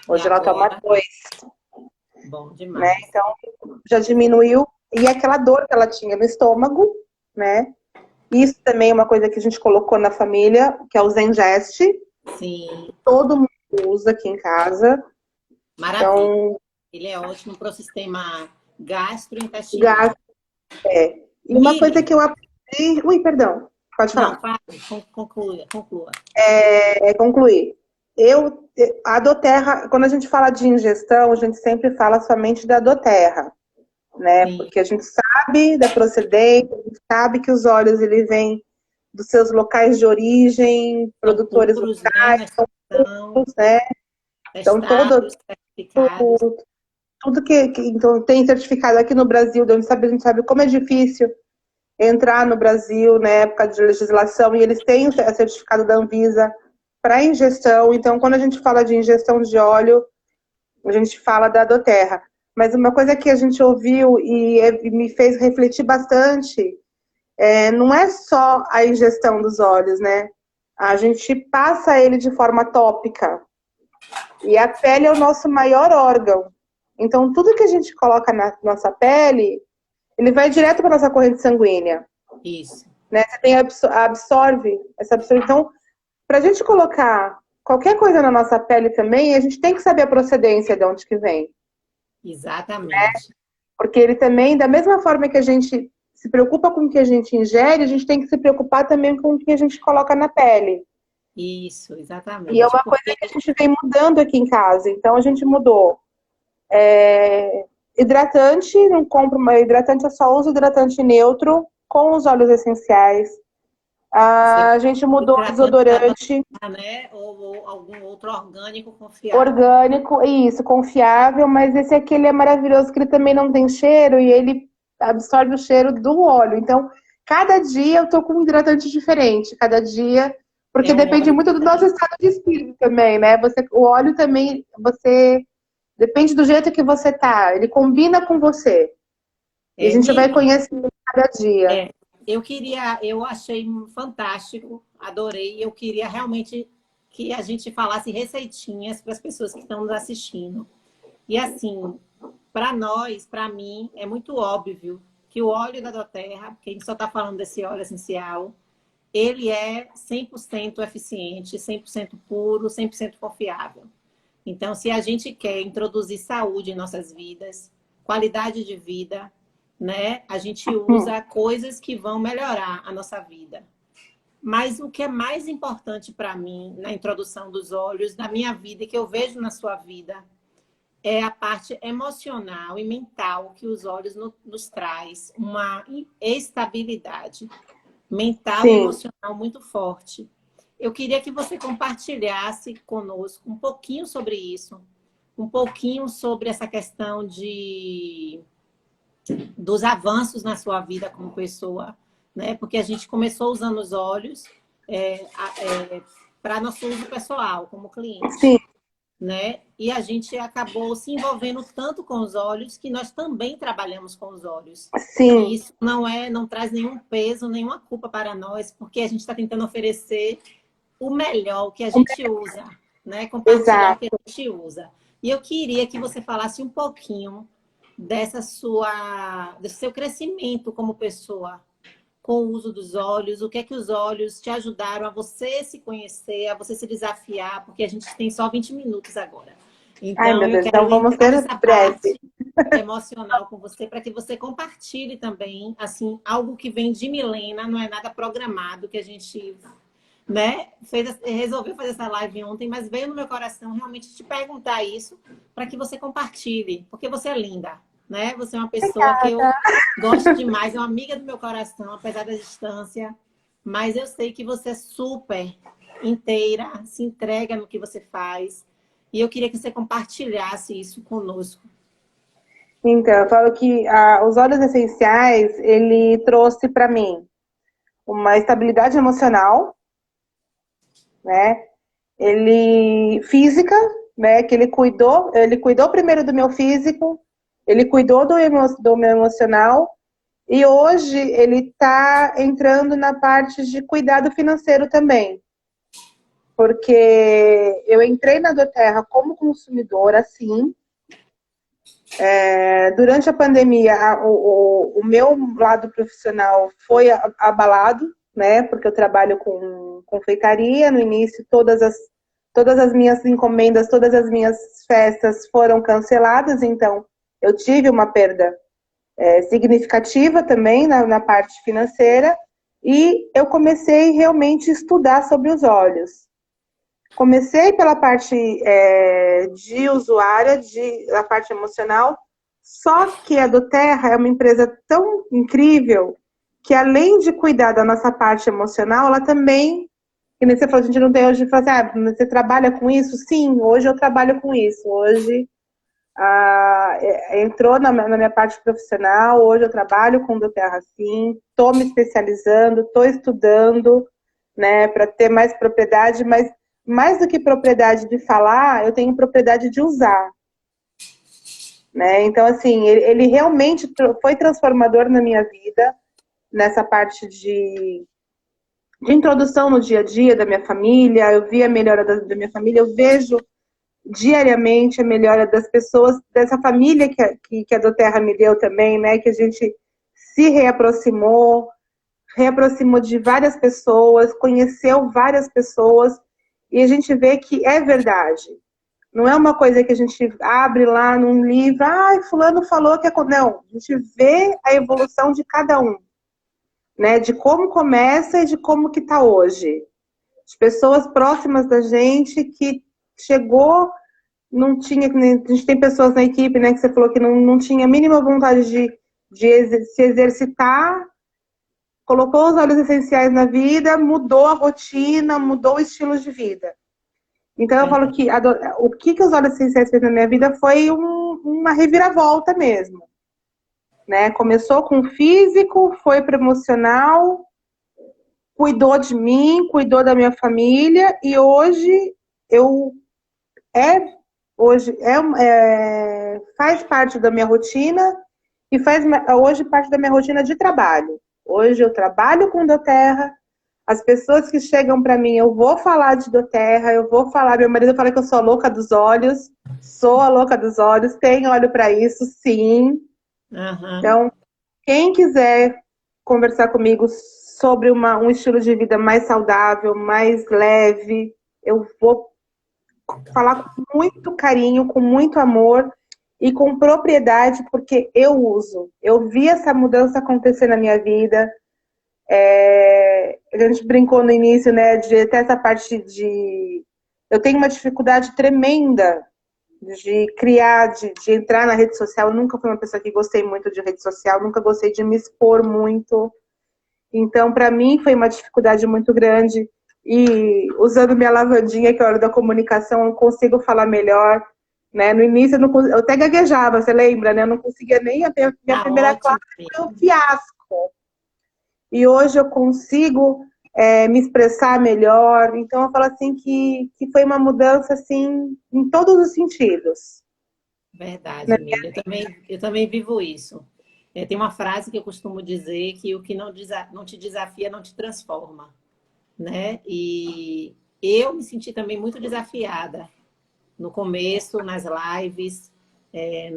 B: Hoje ela toma 2.
A: Bom demais.
B: Né? Então, já diminuiu. E aquela dor que ela tinha no estômago, né? Isso também é uma coisa que a gente colocou na família, que é o Zengest.
A: Sim.
B: Todo mundo usa aqui em casa.
A: Maravilha. Então, ele é ótimo para o sistema gastrointestinal.
B: E uma coisa que eu aprendi... Ui, perdão. Pode falar.
A: Não, conclua.
B: Concluir. A Doterra, quando a gente fala de ingestão, a gente sempre fala somente da Doterra, né? Sim. Porque a gente sabe da procedência, a gente sabe que os óleos ele vêm dos seus locais de origem, produtores locais, são puros, né? Então, tudo que então, tem certificado aqui no Brasil, a gente sabe como é difícil entrar no Brasil na época de legislação, e eles têm o certificado da Anvisa para ingestão. Então, quando a gente fala de ingestão de óleo, a gente fala da Doterra. Mas uma coisa que a gente ouviu e me fez refletir bastante, não é só a ingestão dos óleos, né? A gente passa ele de forma tópica. E a pele é o nosso maior órgão. Então, tudo que a gente coloca na nossa pele, ele vai direto para nossa corrente sanguínea.
A: Isso.
B: Né? Você tem absorve essa absorção. Então, para a gente colocar qualquer coisa na nossa pele também, a gente tem que saber a procedência de onde que vem.
A: Exatamente.
B: Né? Porque ele também, da mesma forma que a gente se preocupa com o que a gente ingere, a gente tem que se preocupar também com o que a gente coloca na pele.
A: Isso, exatamente.
B: E é uma coisa que a gente vem mudando aqui em casa. Então, a gente mudou. Hidratante, não compro mais hidratante, eu só uso hidratante neutro com os óleos essenciais. A gente mudou o desodorante.
A: Né? Ou algum outro orgânico confiável.
B: Orgânico, isso, confiável, mas esse aqui ele é maravilhoso, que ele também não tem cheiro e ele absorve o cheiro do óleo. Então, cada dia eu tô com um hidratante diferente, cada dia, porque depende muito do nosso estado de espírito também, né? O óleo também, depende do jeito que você tá, ele combina com você. E a gente vai conhecendo cada dia.
A: Eu achei fantástico, adorei. Eu queria realmente que a gente falasse receitinhas para as pessoas que estão nos assistindo. E assim, para nós, para mim, é muito óbvio que o óleo da Doterra, porque a gente só está falando desse óleo essencial, ele é 100% eficiente, 100% puro, 100% confiável. Então, se a gente quer introduzir saúde em nossas vidas, qualidade de vida, né? A gente usa coisas que vão melhorar a nossa vida. Mas o que é mais importante para mim na introdução dos óleos, na minha vida e que eu vejo na sua vida, é a parte emocional e mental que os óleos nos traz, uma estabilidade mental e emocional muito forte. Eu queria que você compartilhasse conosco um pouquinho sobre isso, um pouquinho sobre essa questão dos avanços na sua vida como pessoa, né? Porque a gente começou usando os óleos para nosso uso pessoal, como cliente.
B: Sim.
A: Né? E a gente acabou se envolvendo tanto com os óleos que nós também trabalhamos com os óleos.
B: Sim.
A: E isso não traz nenhum peso, nenhuma culpa para nós, porque a gente está tentando oferecer o melhor, o que a gente usa, né? Compartilhar o que a gente usa. E eu queria que você falasse um pouquinho desse seu crescimento como pessoa com o uso dos óleos, o que é que os óleos te ajudaram a você se conhecer, a você se desafiar, porque a gente tem só 20 minutos agora. Então,
B: ai, meu Deus, então vamos ser breve.
A: Emocional com você, para que você compartilhe também, assim, algo que vem de Milena, não é nada programado, que a gente, né, resolveu fazer essa live ontem, mas veio no meu coração realmente te perguntar isso, para que você compartilhe, porque você é linda. Né? Você é uma pessoa que eu gosto demais, é uma amiga do meu coração, apesar da distância. Mas eu sei que você é super inteira, se entrega no que você faz. E eu queria que você compartilhasse isso conosco.
B: Então, eu falo que os óleos essenciais, ele trouxe para mim uma estabilidade emocional, né? Física, né? Que ele cuidou primeiro do meu físico, ele cuidou do meu emocional e hoje ele está entrando na parte de cuidado financeiro também. porque eu entrei na doTERRA como consumidora, sim. Durante a pandemia, o meu lado profissional foi abalado, né? Porque eu trabalho com confeitaria. No início, todas as minhas encomendas, todas as minhas festas foram canceladas, então eu tive uma perda significativa também na parte financeira, e eu comecei realmente a estudar sobre os óleos. Comecei pela parte de usuária, a parte emocional, só que a doTERRA é uma empresa tão incrível que, além de cuidar da nossa parte emocional, ela também, que nem você falou, a gente não tem hoje, você trabalha com isso? Sim, hoje eu trabalho com isso. Hoje entrou na minha parte profissional, hoje eu trabalho com doTERRA, sim, estou me especializando, estou estudando, né, para ter mais propriedade, mas mais do que propriedade de falar, eu tenho propriedade de usar, né? Então, assim, ele realmente foi transformador na minha vida, nessa parte de introdução no dia a dia da minha família. Eu vi a melhora da minha família, eu vejo diariamente a melhora das pessoas, dessa família que a doTERRA me deu também, né? Que a gente se reaproximou de várias pessoas, conheceu várias pessoas, e a gente vê que é verdade. Não é uma coisa que a gente abre lá num livro, fulano falou que é... Não, a gente vê a evolução de cada um, né? De como começa e de como que está hoje. De pessoas próximas da gente que chegou, não tinha... A gente tem pessoas na equipe, né, que você falou que não tinha a mínima vontade de se exercitar, colocou os óleos essenciais na vida, mudou a rotina, mudou o estilo de vida. Então eu falo que o que os óleos essenciais fez na minha vida foi uma reviravolta mesmo, né? Começou com o físico, foi para o emocional, cuidou de mim, cuidou da minha família, e hoje faz parte da minha rotina, e faz hoje parte da minha rotina de trabalho. Hoje eu trabalho com doTERRA. As pessoas que chegam para mim, eu vou falar de doTERRA, eu vou falar. Meu marido fala que eu sou a louca dos olhos, sou a louca dos olhos, tenho olho para isso, sim.
A: Uhum.
B: Então, quem quiser conversar comigo sobre um estilo de vida mais saudável, mais leve, eu vou falar com muito carinho, com muito amor e com propriedade, porque eu uso. Eu vi essa mudança acontecer na minha vida. A gente brincou no início, né, de até essa parte de... Eu tenho uma dificuldade tremenda de criar, de entrar na rede social. Eu nunca fui uma pessoa que gostei muito de rede social, nunca gostei de me expor muito. Então, para mim, foi uma dificuldade muito grande. E usando minha lavandinha, que é a hora da comunicação, eu consigo falar melhor. Né? No início, eu até gaguejava, você lembra? Né? Eu não conseguia nem a minha primeira
A: Ótimo.
B: classe, foi um fiasco. E hoje eu consigo me expressar melhor. Então, eu falo assim que foi uma mudança assim, em todos os sentidos.
A: Verdade, Emília. Eu também vivo isso. Tem uma frase que eu costumo dizer que o que não te desafia não te transforma, né? E eu me senti também muito desafiada no começo, nas lives, em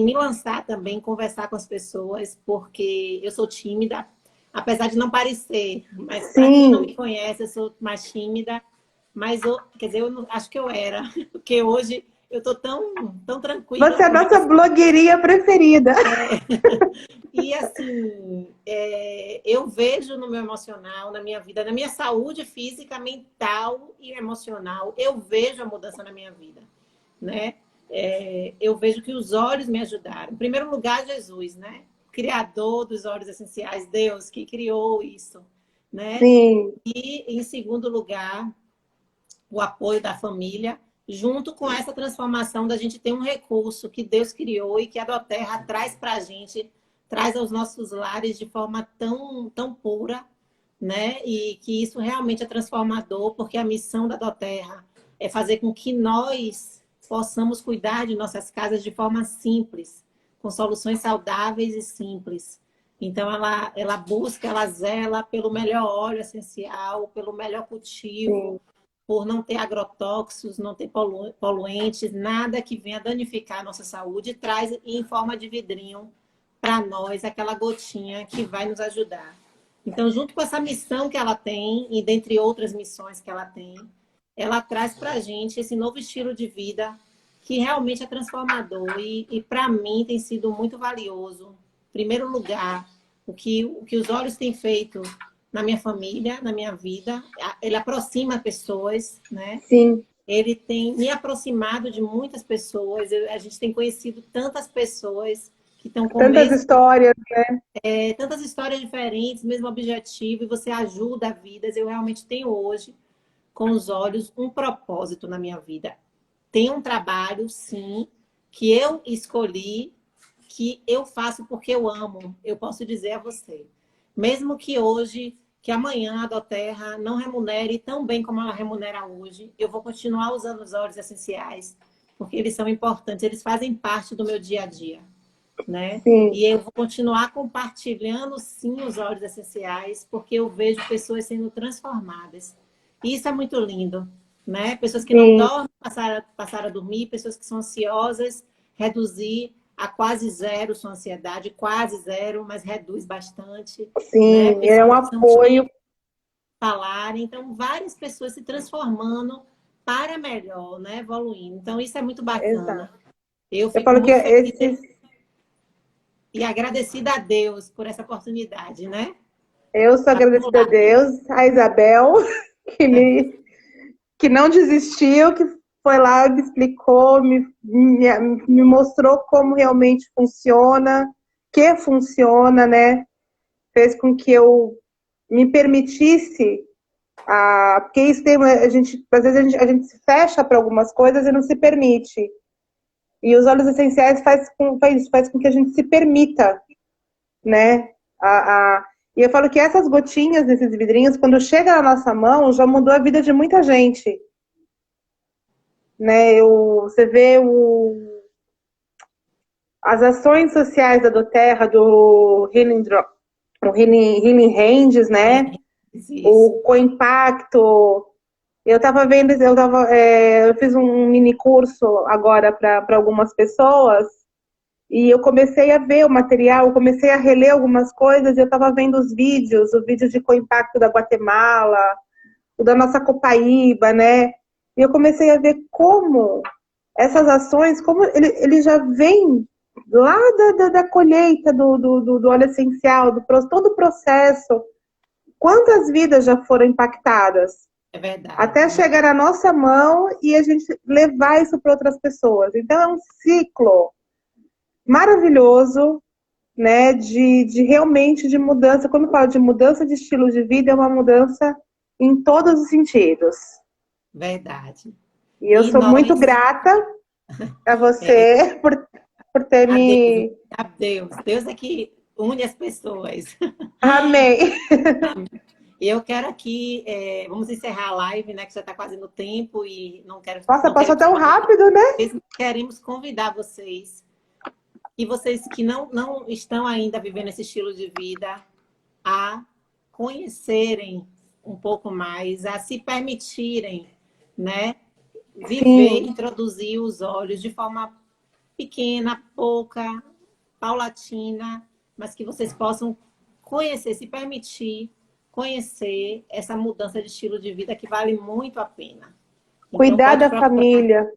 A: me lançar também, conversar com as pessoas, porque eu sou tímida, apesar de não parecer, mas para quem não me conhece, eu sou mais tímida, mas quer dizer, acho que eu era, porque hoje eu estou tão tranquila.
B: Você é a nossa blogueirinha preferida.
A: E assim, eu vejo no meu emocional, na minha vida, na minha saúde física, mental e emocional, eu vejo a mudança na minha vida, né? Eu vejo que os óleos me ajudaram. Em primeiro lugar, Jesus, né? Criador dos óleos essenciais, Deus que criou isso, né?
B: Sim.
A: E em segundo lugar, o apoio da família, junto com essa transformação da gente ter um recurso que Deus criou e que a doTERRA traz para a gente, traz aos nossos lares de forma tão pura, né? E que isso realmente é transformador, porque a missão da doTERRA é fazer com que nós possamos cuidar de nossas casas de forma simples, com soluções saudáveis e simples. Então, ela busca, ela zela pelo melhor óleo essencial, pelo melhor cultivo,
B: sim,
A: por não ter agrotóxicos, não ter poluentes, nada que venha danificar a nossa saúde, e traz em forma de vidrinho para nós aquela gotinha que vai nos ajudar. Então, junto com essa missão que ela tem, e dentre outras missões que ela tem, ela traz para a gente esse novo estilo de vida que realmente é transformador e para mim tem sido muito valioso. Em primeiro lugar, o que os olhos têm feito na minha família, na minha vida, ele aproxima pessoas, né?
B: sim.
A: Ele tem me aproximado de muitas pessoas, a gente tem conhecido tantas pessoas que estão com o
B: Tantas
A: mesmo,
B: histórias.
A: tantas histórias diferentes, mesmo objetivo, e você ajuda vidas. Eu realmente tenho hoje, com os olhos, um propósito na minha vida. Tem um trabalho, sim, que eu escolhi, que eu faço porque eu amo. Eu posso dizer a você. Mesmo que hoje, que amanhã a Doterra não remunere tão bem como ela remunera hoje, eu vou continuar usando os óleos essenciais, porque eles são importantes, eles fazem parte do meu dia a dia, né?
B: Sim,
A: E eu vou continuar compartilhando, sim, os óleos essenciais, porque eu vejo pessoas sendo transformadas. E isso é muito lindo, né? Pessoas que não
B: sim,
A: dormem, passar a dormir, pessoas que são ansiosas, reduzir a quase zero sua ansiedade, quase zero, mas reduz bastante, né?
B: sim. É um
A: Pessoas que são
B: apoio.
A: tímidas, falarem, então várias pessoas se transformando para melhor, né? Evoluindo. Então isso é muito bacana.
B: Exato.
A: Eu
B: Eu
A: fico
B: falo que
A: muito feliz
B: esses.
A: e agradecida a Deus por essa oportunidade, né?
B: Eu sou agradecida a
A: Acumular.
B: Deus, a Isabel, que me que não desistiu, que foi lá, me explicou, me mostrou como realmente funciona, que funciona, né? Fez com que eu me permitisse, porque isso tem, às vezes a gente se fecha para algumas coisas e não se permite. E os óleos essenciais faz com que a gente se permita, né? E eu falo que essas gotinhas desses vidrinhos, quando chega na nossa mão, já mudou a vida de muita gente, né? Você vê as ações sociais da Doterra, do o Healing Hands, né?
A: Isso.
B: O Co-Impacto. Eu fiz um mini curso agora para algumas pessoas e eu comecei a ver o material, eu comecei a reler algumas coisas e eu estava vendo os vídeos, o vídeo de Co-Impacto da Guatemala, o da nossa Copaíba, né? E eu comecei a ver como essas ações, como ele já vem lá da colheita do óleo essencial, todo o processo. Quantas vidas já foram impactadas?
A: É verdade.
B: Até chegar na nossa mão e a gente levar isso para outras pessoas. Então é um ciclo maravilhoso, né, de realmente de mudança. Quando eu falo de mudança de estilo de vida, é uma mudança em todos os sentidos.
A: Verdade.
B: E eu
A: E
B: sou muito
A: nós,
B: grata a
A: é,
B: você por ter
A: a Deus,
B: me.
A: a Deus. Deus é que une as pessoas.
B: Amei.
A: E eu quero aqui, vamos encerrar a live, né? Que já está quase no tempo e
B: Nossa,
A: não
B: passou
A: queremos
B: tão
A: tomar muito
B: rápido, né?
A: tempo. Queremos convidar vocês, e vocês que não estão ainda vivendo esse estilo de vida, a conhecerem um pouco mais, a se permitirem, né? Viver,
B: Sim,
A: introduzir os olhos de forma pequena, pouca, paulatina, mas que vocês possam conhecer, se permitir conhecer essa mudança de estilo de vida que vale muito a pena. Então,
B: cuidar
A: pode
B: da
A: procurar
B: família.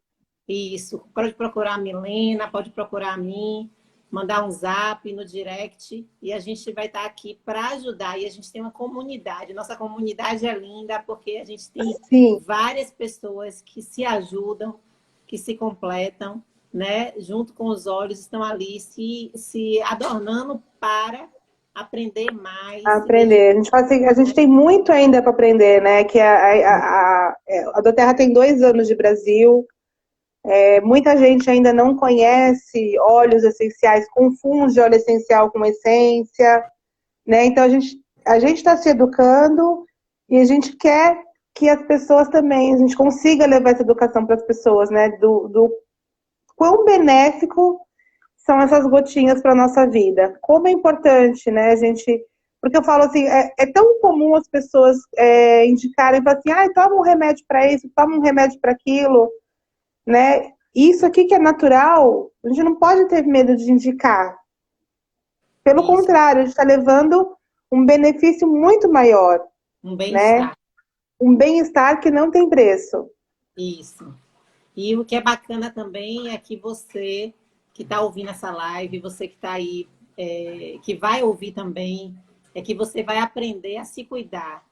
A: isso, pode procurar a Milena, pode procurar a mim, mandar um zap no direct e a gente vai estar aqui para ajudar. E a gente tem uma comunidade, nossa comunidade é linda porque a gente tem
B: Sim,
A: várias pessoas que se ajudam, que se completam, né? Junto com os olhos, estão ali se adornando para aprender mais e
B: aprender.
A: dedicar.
B: A gente tem muito ainda para aprender, né? Que a Doterra tem 2 anos de Brasil. Muita gente ainda não conhece óleos essenciais, confunde óleo essencial com essência, né? Então a gente está se educando e a gente quer que as pessoas também, a gente consiga levar essa educação para as pessoas, né? Do quão benéfico são essas gotinhas para nossa vida. Como é importante, né, a gente... Porque eu falo assim, é tão comum as pessoas indicarem, falar assim, ah, toma um remédio para isso, toma um remédio para aquilo, né? Isso aqui que é natural, a gente não pode ter medo de indicar. Pelo
A: Isso,
B: contrário, a gente está levando um benefício muito maior,
A: um
B: né?
A: bem-estar.
B: Um bem-estar que não tem preço.
A: Isso. E o que é bacana também é que você que está ouvindo essa live, você que está aí, que vai ouvir também, é que você vai aprender a se cuidar.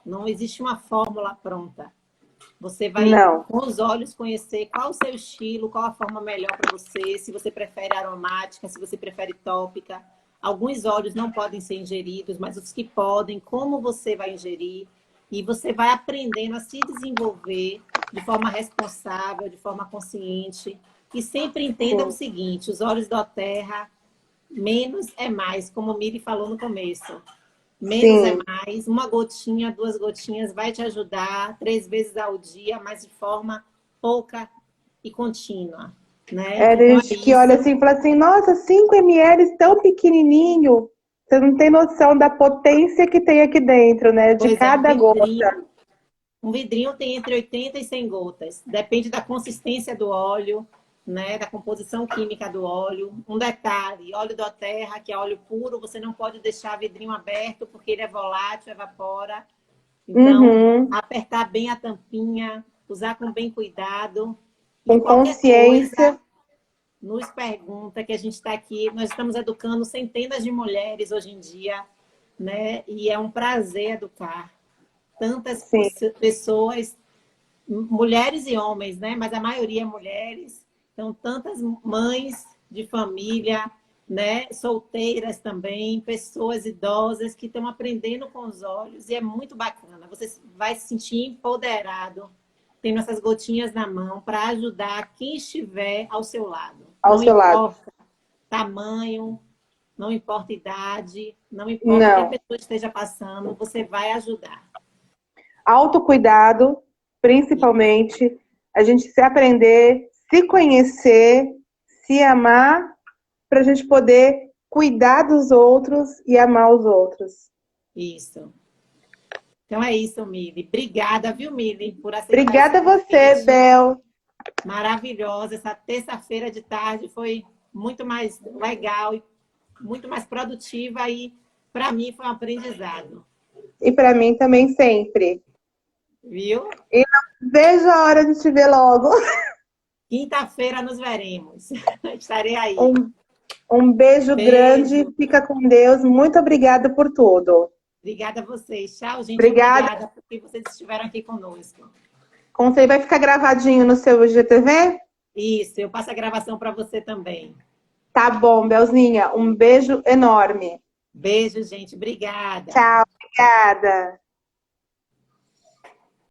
A: Não existe uma fórmula pronta. Você vai,
B: Não.
A: com os olhos, conhecer qual o seu estilo, qual a forma melhor para você, se você prefere aromática, se você prefere tópica. Alguns óleos não podem ser ingeridos, mas os que podem, como você vai ingerir. E você vai aprendendo a se desenvolver de forma responsável, de forma consciente. E sempre entenda o
B: Sim.
A: seguinte, os óleos da terra, menos é mais, como o Miri falou no começo. Menos é
B: Sim.
A: mais, uma gotinha, 2 gotinhas vai te ajudar 3 vezes ao dia, mas de forma pouca e contínua, né?
B: É,
A: Então
B: tem
A: é
B: gente que olha
A: isso.
B: assim e fala assim, nossa, 5 ml tão pequenininho. Você não tem noção da potência que tem aqui dentro, né? De
A: Pois é,
B: cada gota.
A: um vidrinho tem entre 80 e 100 gotas. Depende da consistência do óleo, né? Da composição química do óleo. Um detalhe, óleo da terra, que é óleo puro, você não pode deixar vidrinho aberto porque ele é volátil, evapora. Então,
B: Uhum.
A: apertar bem a tampinha, usar com bem cuidado. E
B: Com
A: qualquer coisa,
B: consciência.
A: nos pergunta, que a gente está aqui. Nós estamos educando centenas de mulheres hoje em dia, né? E é um prazer educar tantas
B: Sim.
A: pessoas, mulheres e homens, né? Mas a maioria é mulheres. Então, tantas mães de família, né? Solteiras também, pessoas idosas que estão aprendendo com os olhos e é muito bacana. Você vai se sentir empoderado, tendo essas gotinhas na mão para ajudar quem estiver ao seu lado.
B: Ao
A: Não
B: seu lado.
A: importa tamanho, não importa idade, não importa o que a
B: Não.
A: pessoa esteja passando, você vai ajudar.
B: Autocuidado, principalmente. A gente se aprender, se conhecer, se amar, para a gente poder cuidar dos outros e amar os outros.
A: Isso. Então é isso, Mili. Obrigada, viu, Mili, por aceitar esse
B: Obrigada a você,
A: convite.
B: Bel.
A: Maravilhosa. Essa terça-feira de tarde foi muito mais legal e muito mais produtiva e, para mim, foi um aprendizado.
B: E para mim também sempre.
A: Viu?
B: E não vejo a hora de te ver logo.
A: Quinta-feira nos veremos. Estarei aí.
B: Um beijo grande.
A: Beijo.
B: Fica com Deus. Muito obrigada por tudo.
A: Obrigada a vocês. Tchau, gente.
B: Obrigada.
A: Obrigada porque vocês estiveram aqui conosco.
B: Você vai ficar gravadinho no seu IGTV?
A: Isso, eu passo a gravação para você também.
B: Tá bom, Belzinha. Um beijo enorme.
A: Beijo, gente. Obrigada.
B: Tchau, obrigada.